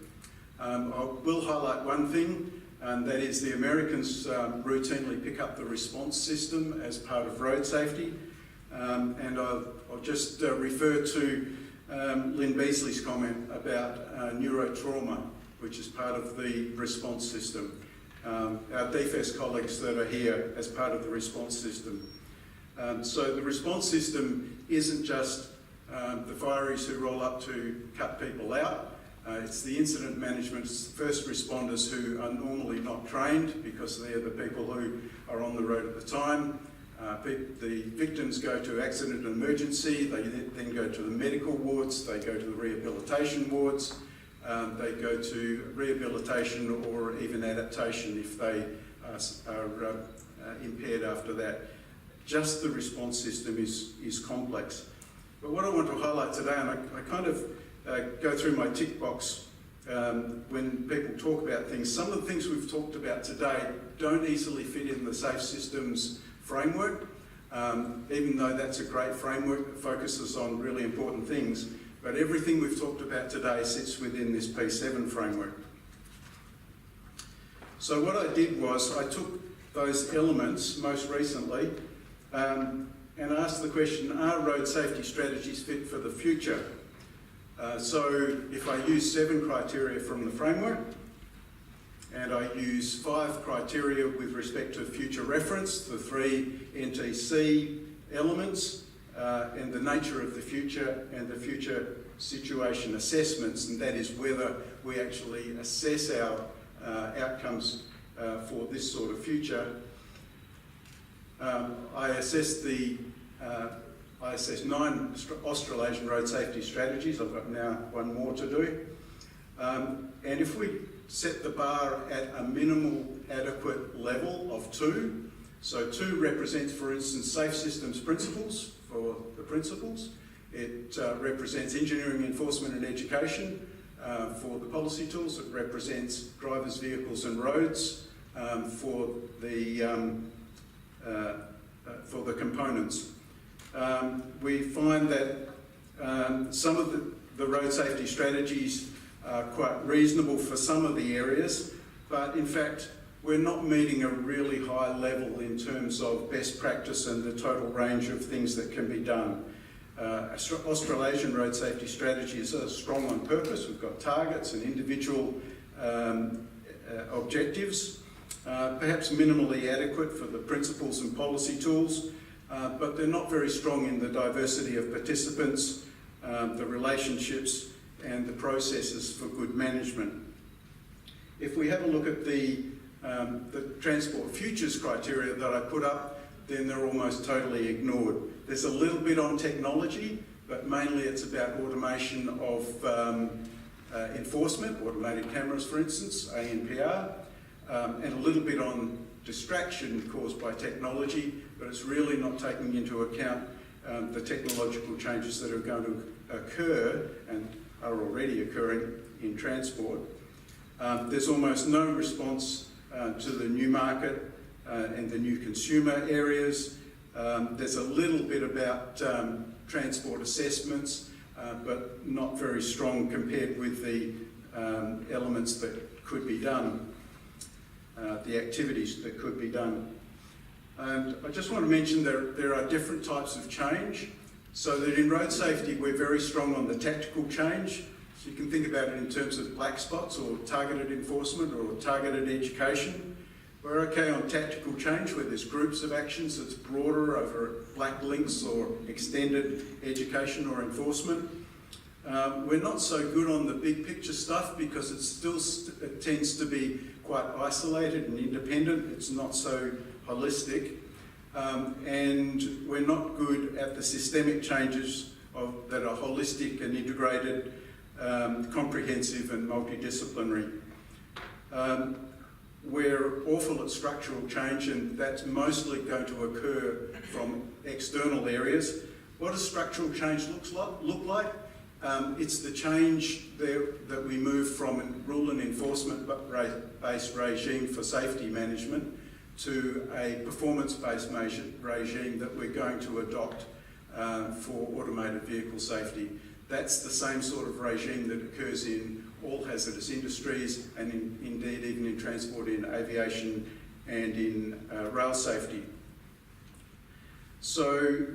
I will highlight one thing, and that is the Americans routinely pick up the response system as part of road safety. And I'll just refer to Lynn Beazley's comment about neurotrauma, which is part of the response system. Our DFS colleagues that are here as part of the response system. So the response system isn't just the fireys who roll up to cut people out. It's the incident management, it's the first responders who are normally not trained because they're the people who are on the road at the time. The victims go to accident and emergency, they then go to the medical wards, they go to the rehabilitation wards, they go to rehabilitation or even adaptation if they are impaired after that. Just the response system is complex. But what I want to highlight today, and I kind of go through my tick box when people talk about things. Some of the things we've talked about today don't easily fit in the safe systems framework, even though that's a great framework that focuses on really important things. But everything we've talked about today sits within this P7 framework. So what I did was I took those elements most recently and asked the question, are road safety strategies fit for the future? So if I use 7 criteria from the framework, and I use 5 criteria with respect to future reference, the 3 NTC elements, and the nature of the future and the future situation assessments, and that is whether we actually assess our outcomes for this sort of future. I assess 9 Australasian road safety strategies. I've got now 1 more to do. And if we set the bar at a minimal adequate level of 2, so 2 represents, for instance, safe systems principles for the principles. It represents engineering, enforcement and education for the policy tools. It represents drivers, vehicles and roads for the components. We find that some of the road safety strategies are quite reasonable for some of the areas, but in fact we're not meeting a really high level in terms of best practice and the total range of things that can be done. Australasian road safety strategies are strong on purpose. We've got targets and individual objectives, perhaps minimally adequate for the principles and policy tools, but they're not very strong in the diversity of participants, the relationships and the processes for good management. If we have a look at the transport futures criteria that I put up, then they're almost totally ignored. There's a little bit on technology, but mainly it's about automation of enforcement, automated cameras for instance, ANPR, and a little bit on distraction caused by technology, but it's really not taking into account the technological changes that are going to occur and are already occurring in transport. There's almost no response to the new market and the new consumer areas. There's a little bit about transport assessments, but not very strong compared with the elements that could be done, the activities that could be done. And I just want to mention there are different types of change, so that in road safety we're very strong on the tactical change. So you can think about it in terms of black spots or targeted enforcement or targeted education. We're okay on tactical change where there's groups of actions that's broader over black links or extended education or enforcement. We're not so good on the big picture stuff because it tends to be quite isolated and independent. It's not so holistic. And we're not good at the systemic changes that are holistic and integrated, comprehensive and multidisciplinary. We're awful at structural change, and that's mostly going to occur from external areas. What does structural change look like? It's the change that we move from a rule and enforcement-based regime for safety management to a performance-based regime that we're going to adopt for automated vehicle safety. That's the same sort of regime that occurs in all hazardous industries and indeed even in transport, in aviation and in rail safety. So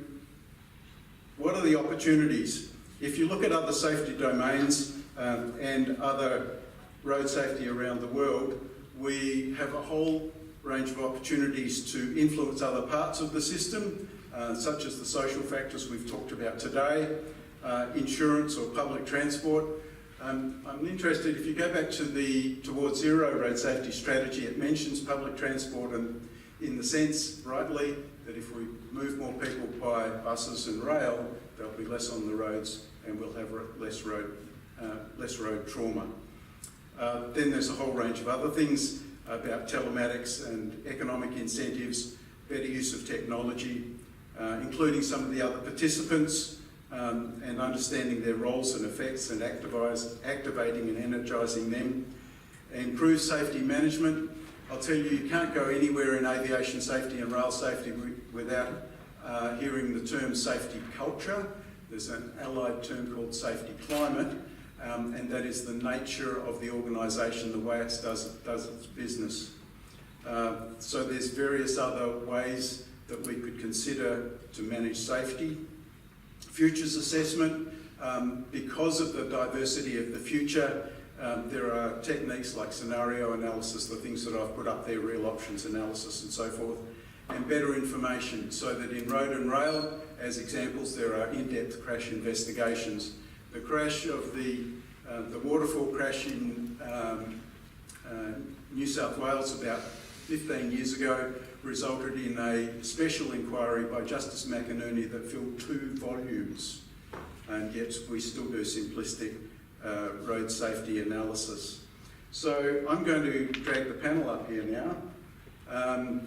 what are the opportunities? If you look at other safety domains and other road safety around the world, we have a whole range of opportunities to influence other parts of the system, such as the social factors we've talked about today, insurance or public transport. I'm interested, if you go back to the Towards Zero road safety strategy, it mentions public transport and in the sense, rightly, that if we move more people by buses and rail, there'll be less on the roads and we'll have less road trauma. Then there's a whole range of other things about telematics and economic incentives, better use of technology, including some of the other participants, and understanding their roles and effects and activating and energising them. Improve safety management. I'll tell you, you can't go anywhere in aviation safety and rail safety without hearing the term safety culture. There's an allied term called safety climate, and that is the nature of the organisation, the way it does its business. So there's various other ways that we could consider to manage safety. Futures assessment, because of the diversity of the future, There are techniques like scenario analysis, the things that I've put up there, real options analysis and so forth, and better information, so that in road and rail, as examples, there are in-depth crash investigations. The crash of the waterfall crash in New South Wales about 15 years ago resulted in a special inquiry by Justice McInerney that filled 2 volumes, and yet we still do simplistic road safety analysis. So I'm going to drag the panel up here now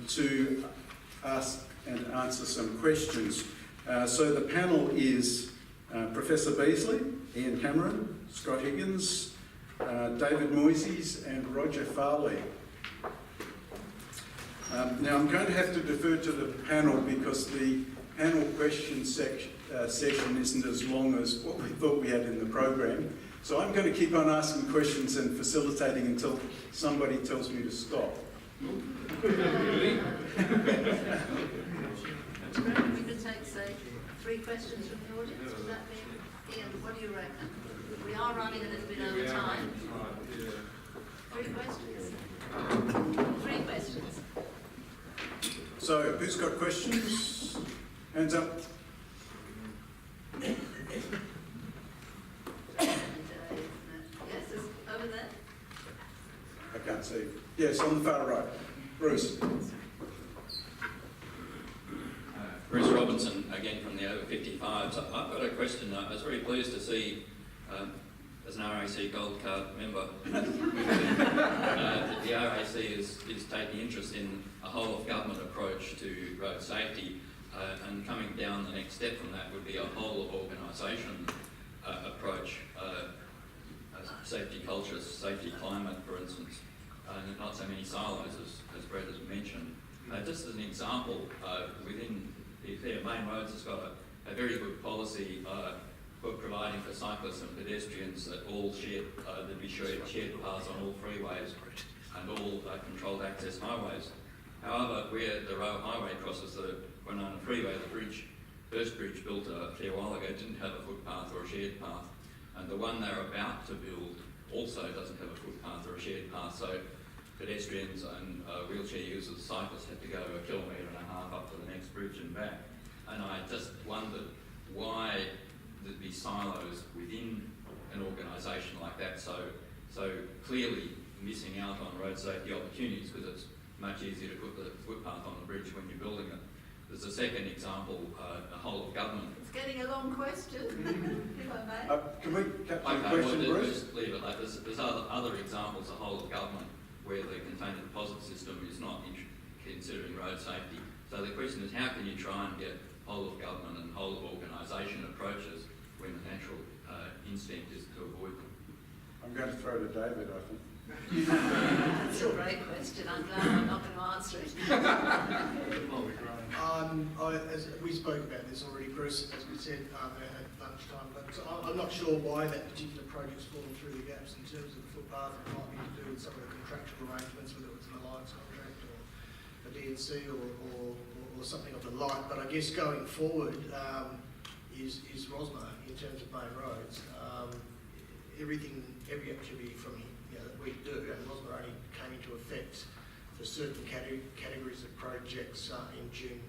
to ask and answer some questions. So the panel is Professor Beazley, Ian Cameron, Scott Higgins, David Moises and Roger Farley. Now I'm going to have to defer to the panel because the panel question session isn't as long as what we thought we had in the program. So I'm going to keep on asking questions and facilitating until somebody tells me to stop. We could take, say, 3 questions from the audience. Would that be, Ian, what do you reckon? We are running a little bit over time. 3 questions? 3 questions. So, who's got questions? Hands up. Yes, over there. I can't see. Yes, on the far right. Bruce. Bruce Robinson, again from the over 55s. I've got a question. I was very pleased to see, as an RAC Gold Card member, that the RAC is taking interest in a whole-of-government approach to road safety, and coming down the next step from that would be a whole-of-organisation approach, safety culture, safety climate, for instance, and not so many silos as Brett has mentioned. Just as an example, within their main roads has got a very good policy for providing for cyclists and pedestrians that all shared paths on all freeways and all controlled access highways. However, where the rail highway crosses the Wenona Freeway, the first bridge built a fair while ago didn't have a footpath or a shared path, and the one they're about to build also doesn't have a footpath or a shared path, so pedestrians and wheelchair users, cyclists have to go 1.5 kilometres up to the next bridge and back. And I just wondered why there'd be silos within an organisation like that, so clearly missing out on road safety opportunities, because it's much easier to put the footpath on the bridge when you're building it. There's a second example, a whole of government. It's getting a long question, if I may. Can we capture the question, Bruce? Just leave it like this. There's other examples, a whole of government, where the container deposit system is not considering road safety. So the question is, how can you try and get whole of government and whole of organisation approaches when the natural instinct is to avoid them? I'm going to throw to David, I think. That's a great question. I'm glad I'm not going to answer it. As we spoke about this already, Bruce, as we said at lunchtime, but I'm not sure why that particular project's fallen through the gaps in terms of the footpath. It might be to do with some of the contractual arrangements, whether it's an alliance contract or a DNC or something of the like. But I guess going forward is Rosmer in terms of main roads. Every activity from that we do, and Rosmer only came into effect for certain categories of projects in June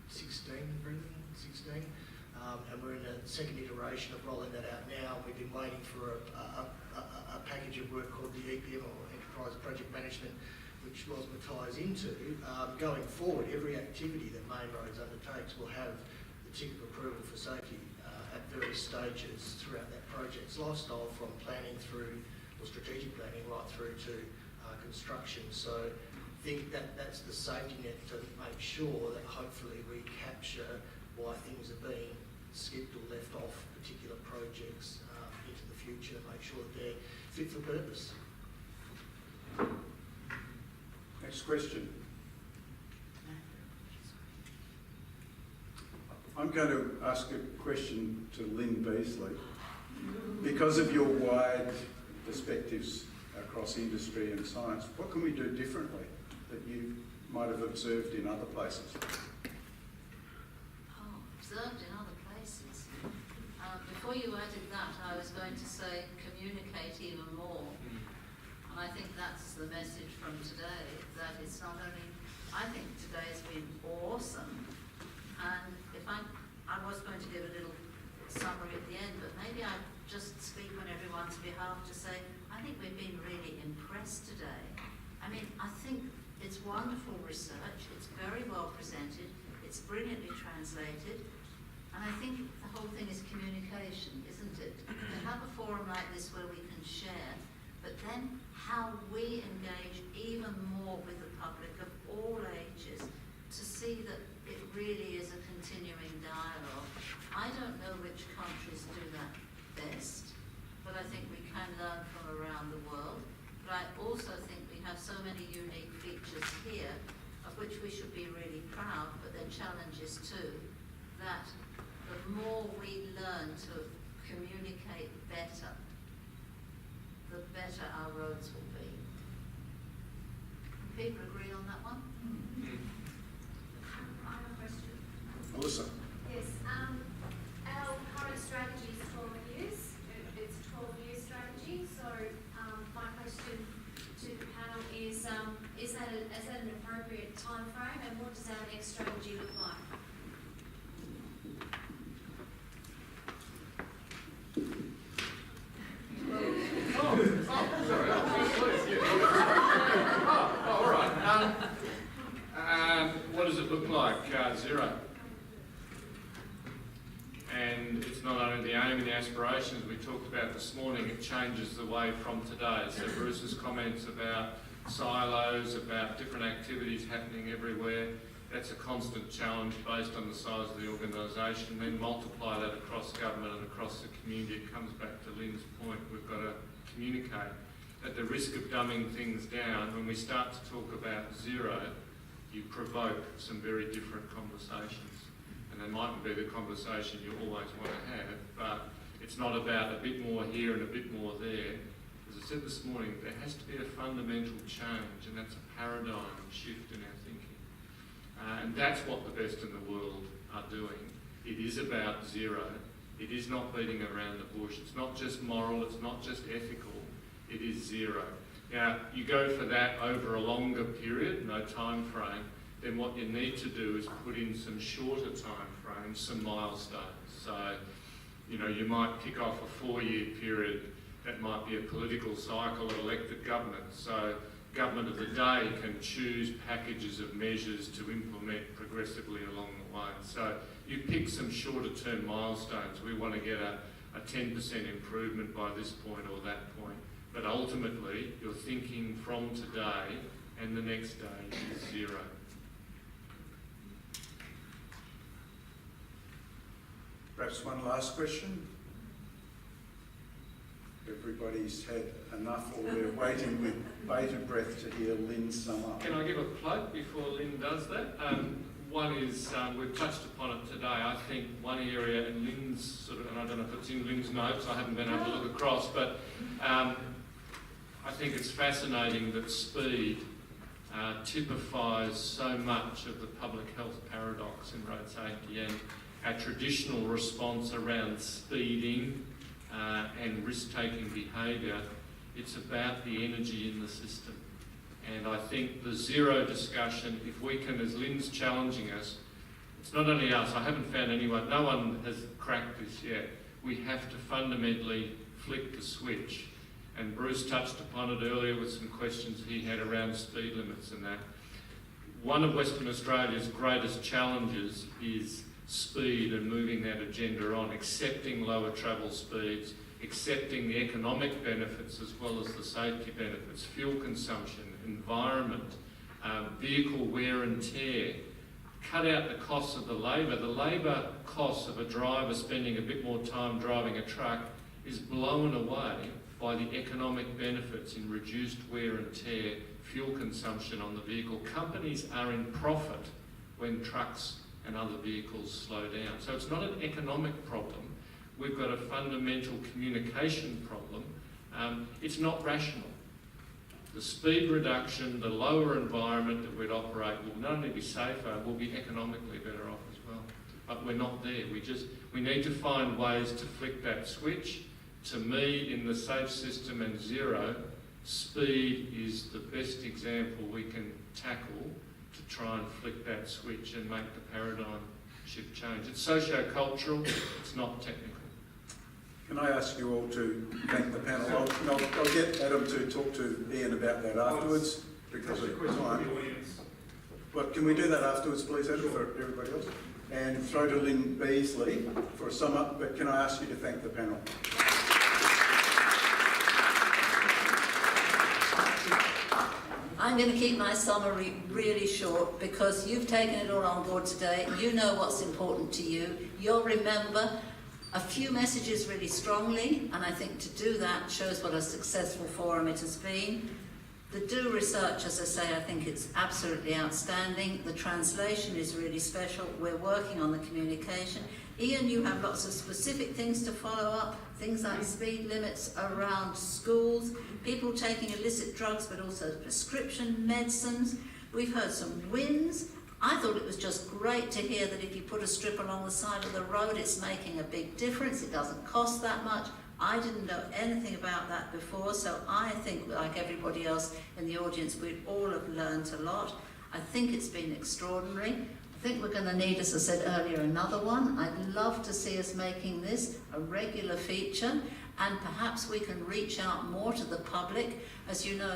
16, and we're in a second iteration of rolling that out now. We've been waiting for a package of work called the EPM, or Enterprise Project Management, which Rosmer ties into. Going forward, every activity that Main Roads undertakes will have the tick of approval for safety at various stages throughout that project's lifestyle, from planning through, or strategic planning, right through to construction. So I think that's the safety net to make sure that hopefully we capture why things are being skipped or left off particular projects into the future, make sure that they're fit for purpose. Next question. I'm going to ask a question to Lynn Beazley. Because of your wide perspectives across industry and science, what can we do differently that you might have observed in other places? Observed in other places. Before you added that, I was going to say community communicate even more. And I think that's the message from today, that it's not only, I think today's been awesome, and if I was going to give a little summary at the end, but maybe I just speak on everyone's behalf to say, I think we've been really impressed today. I mean, I think it's wonderful research, it's very well presented, it's brilliantly translated, and I think the whole thing is communication, isn't it? To have a forum like this where we can share, but then how we engage even more with the public of all ages to see that it really is a continuing dialogue. I don't know which countries do that best, but I think we can learn from around the world. But I also think we have so many unique features here, of which we should be really proud, but they're challenges too, that the more we learn to communicate better, the better our roads will be. People agree on that one? I have a question. Melissa. Yes, our current strategy is 12 years. It's a 12-year strategy. So my question to the panel is that an appropriate time frame, and what does our next strategy look like? All right. What does it look like? Zero. And it's not only the aim and the aspirations we talked about this morning, it changes the way from today. So Bruce's comments about silos, about different activities happening everywhere, that's a constant challenge based on the size of the organisation. Then multiply that across government and across the community. It comes back to Lynn's point, we've got to communicate. At the risk of dumbing things down, when we start to talk about zero, you provoke some very different conversations. And they mightn't be the conversation you always want to have, but it's not about a bit more here and a bit more there. As I said this morning, there has to be a fundamental change, and that's a paradigm shift in our thinking. And that's what the best in the world are doing. It is about zero. It is not beating around the bush. It's not just moral, it's not just ethical. It is zero. Now, you go for that over a longer period, no time frame, then what you need to do is put in some shorter time frames, some milestones. So, you know, you might kick off a 4-year period. That might be a political cycle of elected government. So, government of the day can choose packages of measures to implement progressively along the way. So, you pick some shorter term milestones. We want to get a 10% improvement by this point or that point. But ultimately, you're thinking from today and the next day is zero. Perhaps one last question. Everybody's had enough, or they're waiting with bated breath to hear Lynn sum up. Can I give a plug before Lynn does that? One is, we've touched upon it today, I think one area in Lynn's sort of, and I don't know if it's in Lynn's notes, I haven't been able to look across, but I think it's fascinating that speed typifies so much of the public health paradox in road safety, and our traditional response around speeding and risk-taking behaviour, it's about the energy in the system. And I think the zero discussion, if we can, as Lynn's challenging us, it's not only us, I haven't found anyone, no one has cracked this yet. We have to fundamentally flick the switch. And Bruce touched upon it earlier with some questions he had around speed limits and that. One of Western Australia's greatest challenges is speed and moving that agenda on, accepting lower travel speeds, accepting the economic benefits as well as the safety benefits, fuel consumption, environment, vehicle wear and tear, cut out the costs of the labour. The labour costs of a driver spending a bit more time driving a truck is blown away by the economic benefits in reduced wear and tear, fuel consumption on the vehicle. Companies are in profit when trucks and other vehicles slow down. So it's not an economic problem. We've got a fundamental communication problem. It's not rational. The speed reduction, the lower environment that we'd operate will not only be safer, we'll be economically better off as well. But we're not there. We need to find ways to flick that switch, to me, in the safe system and zero, speed is the best example we can tackle to try and flick that switch and make the paradigm shift change. It's socio-cultural, it's not technical. Can I ask you all to thank the panel? I'll get Adam to talk to Ian about that afterwards because of time. But can we do that afterwards, please, Adam, for everybody else? And throw to Lynn Beazley for a sum up, but can I ask you to thank the panel? I'm going to keep my summary really short because you've taken it all on board today. You know what's important to you. You'll remember a few messages really strongly, and I think to do that shows what a successful forum it has been. The do research, as I say, I think it's absolutely outstanding. The translation is really special. We're working on the communication. Ian, you have lots of specific things to follow up, things like speed limits around schools, people taking illicit drugs, but also prescription medicines. We've heard some wins. I thought it was just great to hear that if you put a strip along the side of the road, it's making a big difference. It doesn't cost that much. I didn't know anything about that before, so I think, like everybody else in the audience, we all have learned a lot. I think it's been extraordinary. I think we're going to need, as I said earlier, another one. I'd love to see us making this a regular feature, and perhaps we can reach out more to the public. As you know,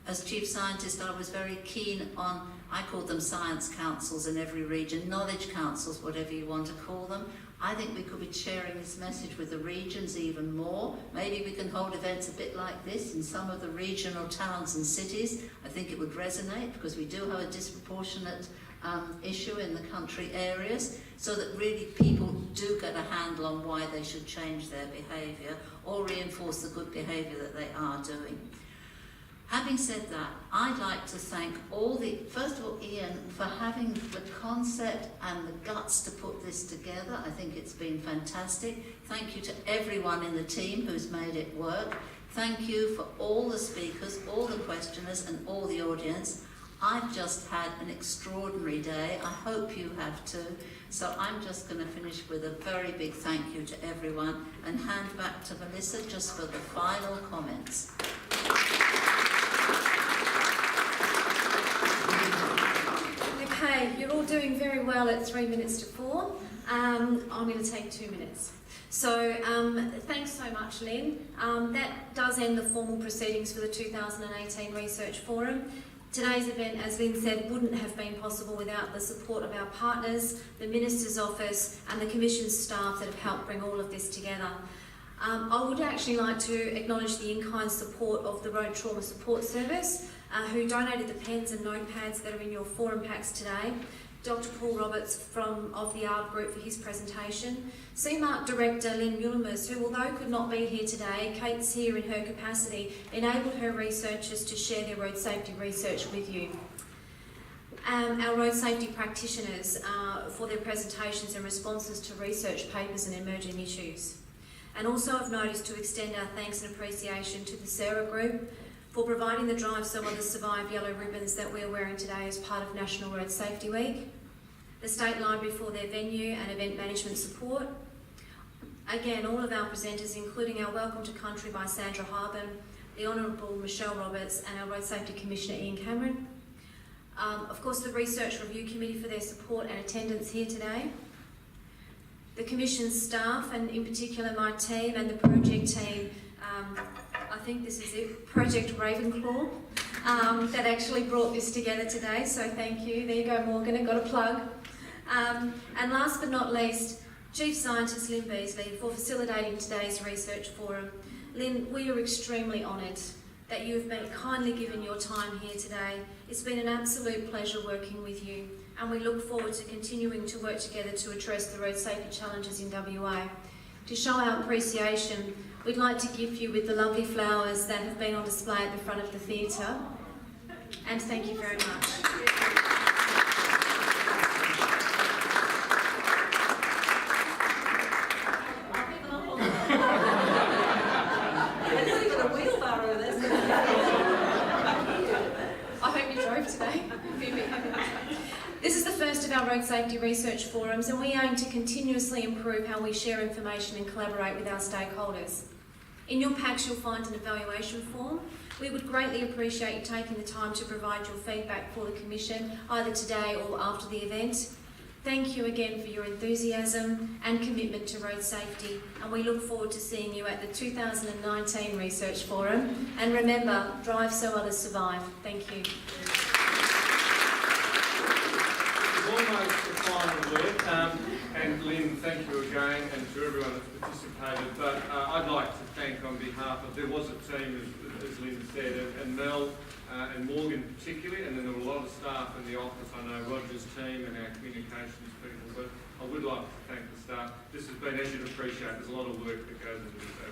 as Chief Scientist, I was very keen on, I called them science councils in every region, knowledge councils, whatever you want to call them. I think we could be sharing this message with the regions even more. Maybe we can hold events a bit like this in some of the regional towns and cities. I think it would resonate because we do have a disproportionate issue in the country areas, so that really people do get a handle on why they should change their behaviour or reinforce the good behaviour that they are doing. Having said that, I'd like to thank first of all, Ian, for having the concept and the guts to put this together. I think it's been fantastic. Thank you to everyone in the team who's made it work. Thank you for all the speakers, all the questioners, and all the audience. I've just had an extraordinary day. I hope you have too. So I'm just going to finish with a very big thank you to everyone and hand back to Melissa just for the final comments. Okay, you're all doing very well at 3 minutes to 4. I'm going to take 2 minutes. So thanks so much, Lynn. That does end the formal proceedings for the 2018 Research Forum. Today's event, as Lynn said, wouldn't have been possible without the support of our partners, the Minister's Office and the Commission's staff that have helped bring all of this together. I would actually like to acknowledge the in-kind support of the Road Trauma Support Service, who donated the pens and notepads that are in your forum packs today, Dr Paul Roberts of the ARB Group for his presentation, CMARC Director Lynn Mullimers, who although could not be here today, Kate's here in her capacity, enabled her researchers to share their road safety research with you. Our road safety practitioners for their presentations and responses to research papers and emerging issues. And also I've noticed to extend our thanks and appreciation to the Sarah Group for providing the Drive So Others Survive yellow ribbons that we're wearing today as part of National Road Safety Week, the State Library for their venue and event management support. Again, all of our presenters, including our Welcome to Country by Sandra Harben, the Honourable Michelle Roberts and our Road Safety Commissioner Ian Cameron. Of course, the Research Review Committee for their support and attendance here today. The Commission's staff, and in particular my team and the project team, I think this is it, Project Ravenclaw, that actually brought this together today, so thank you. There you go, Morgan, I got a plug. And last but not least, Chief Scientist Lynn Beazley for facilitating today's research forum. Lynn, we are extremely honoured that you have been kindly given your time here today. It's been an absolute pleasure working with you, and we look forward to continuing to work together to address the road safety challenges in WA. To show our appreciation, we'd like to gift you with the lovely flowers that have been on display at the front of the theatre. And thank you very much. This is the first of our road safety research forums, and we aim to continuously improve how we share information and collaborate with our stakeholders. In your packs you'll find an evaluation form. We would greatly appreciate you taking the time to provide your feedback for the Commission, either today or after the event. Thank you again for your enthusiasm and commitment to road safety, and we look forward to seeing you at the 2019 Research Forum. And remember, drive so others survive. Thank you. Almost the final word, and Lynn, thank you again, and to everyone that's participated. But I'd like to thank on behalf of, there was a team, as Lynn said, and Mel and Morgan particularly, and then there were a lot of staff in the office. I know Roger's team and our communications people, but I would like to thank the staff. This has been, as you'd appreciate, there's a lot of work that goes into this.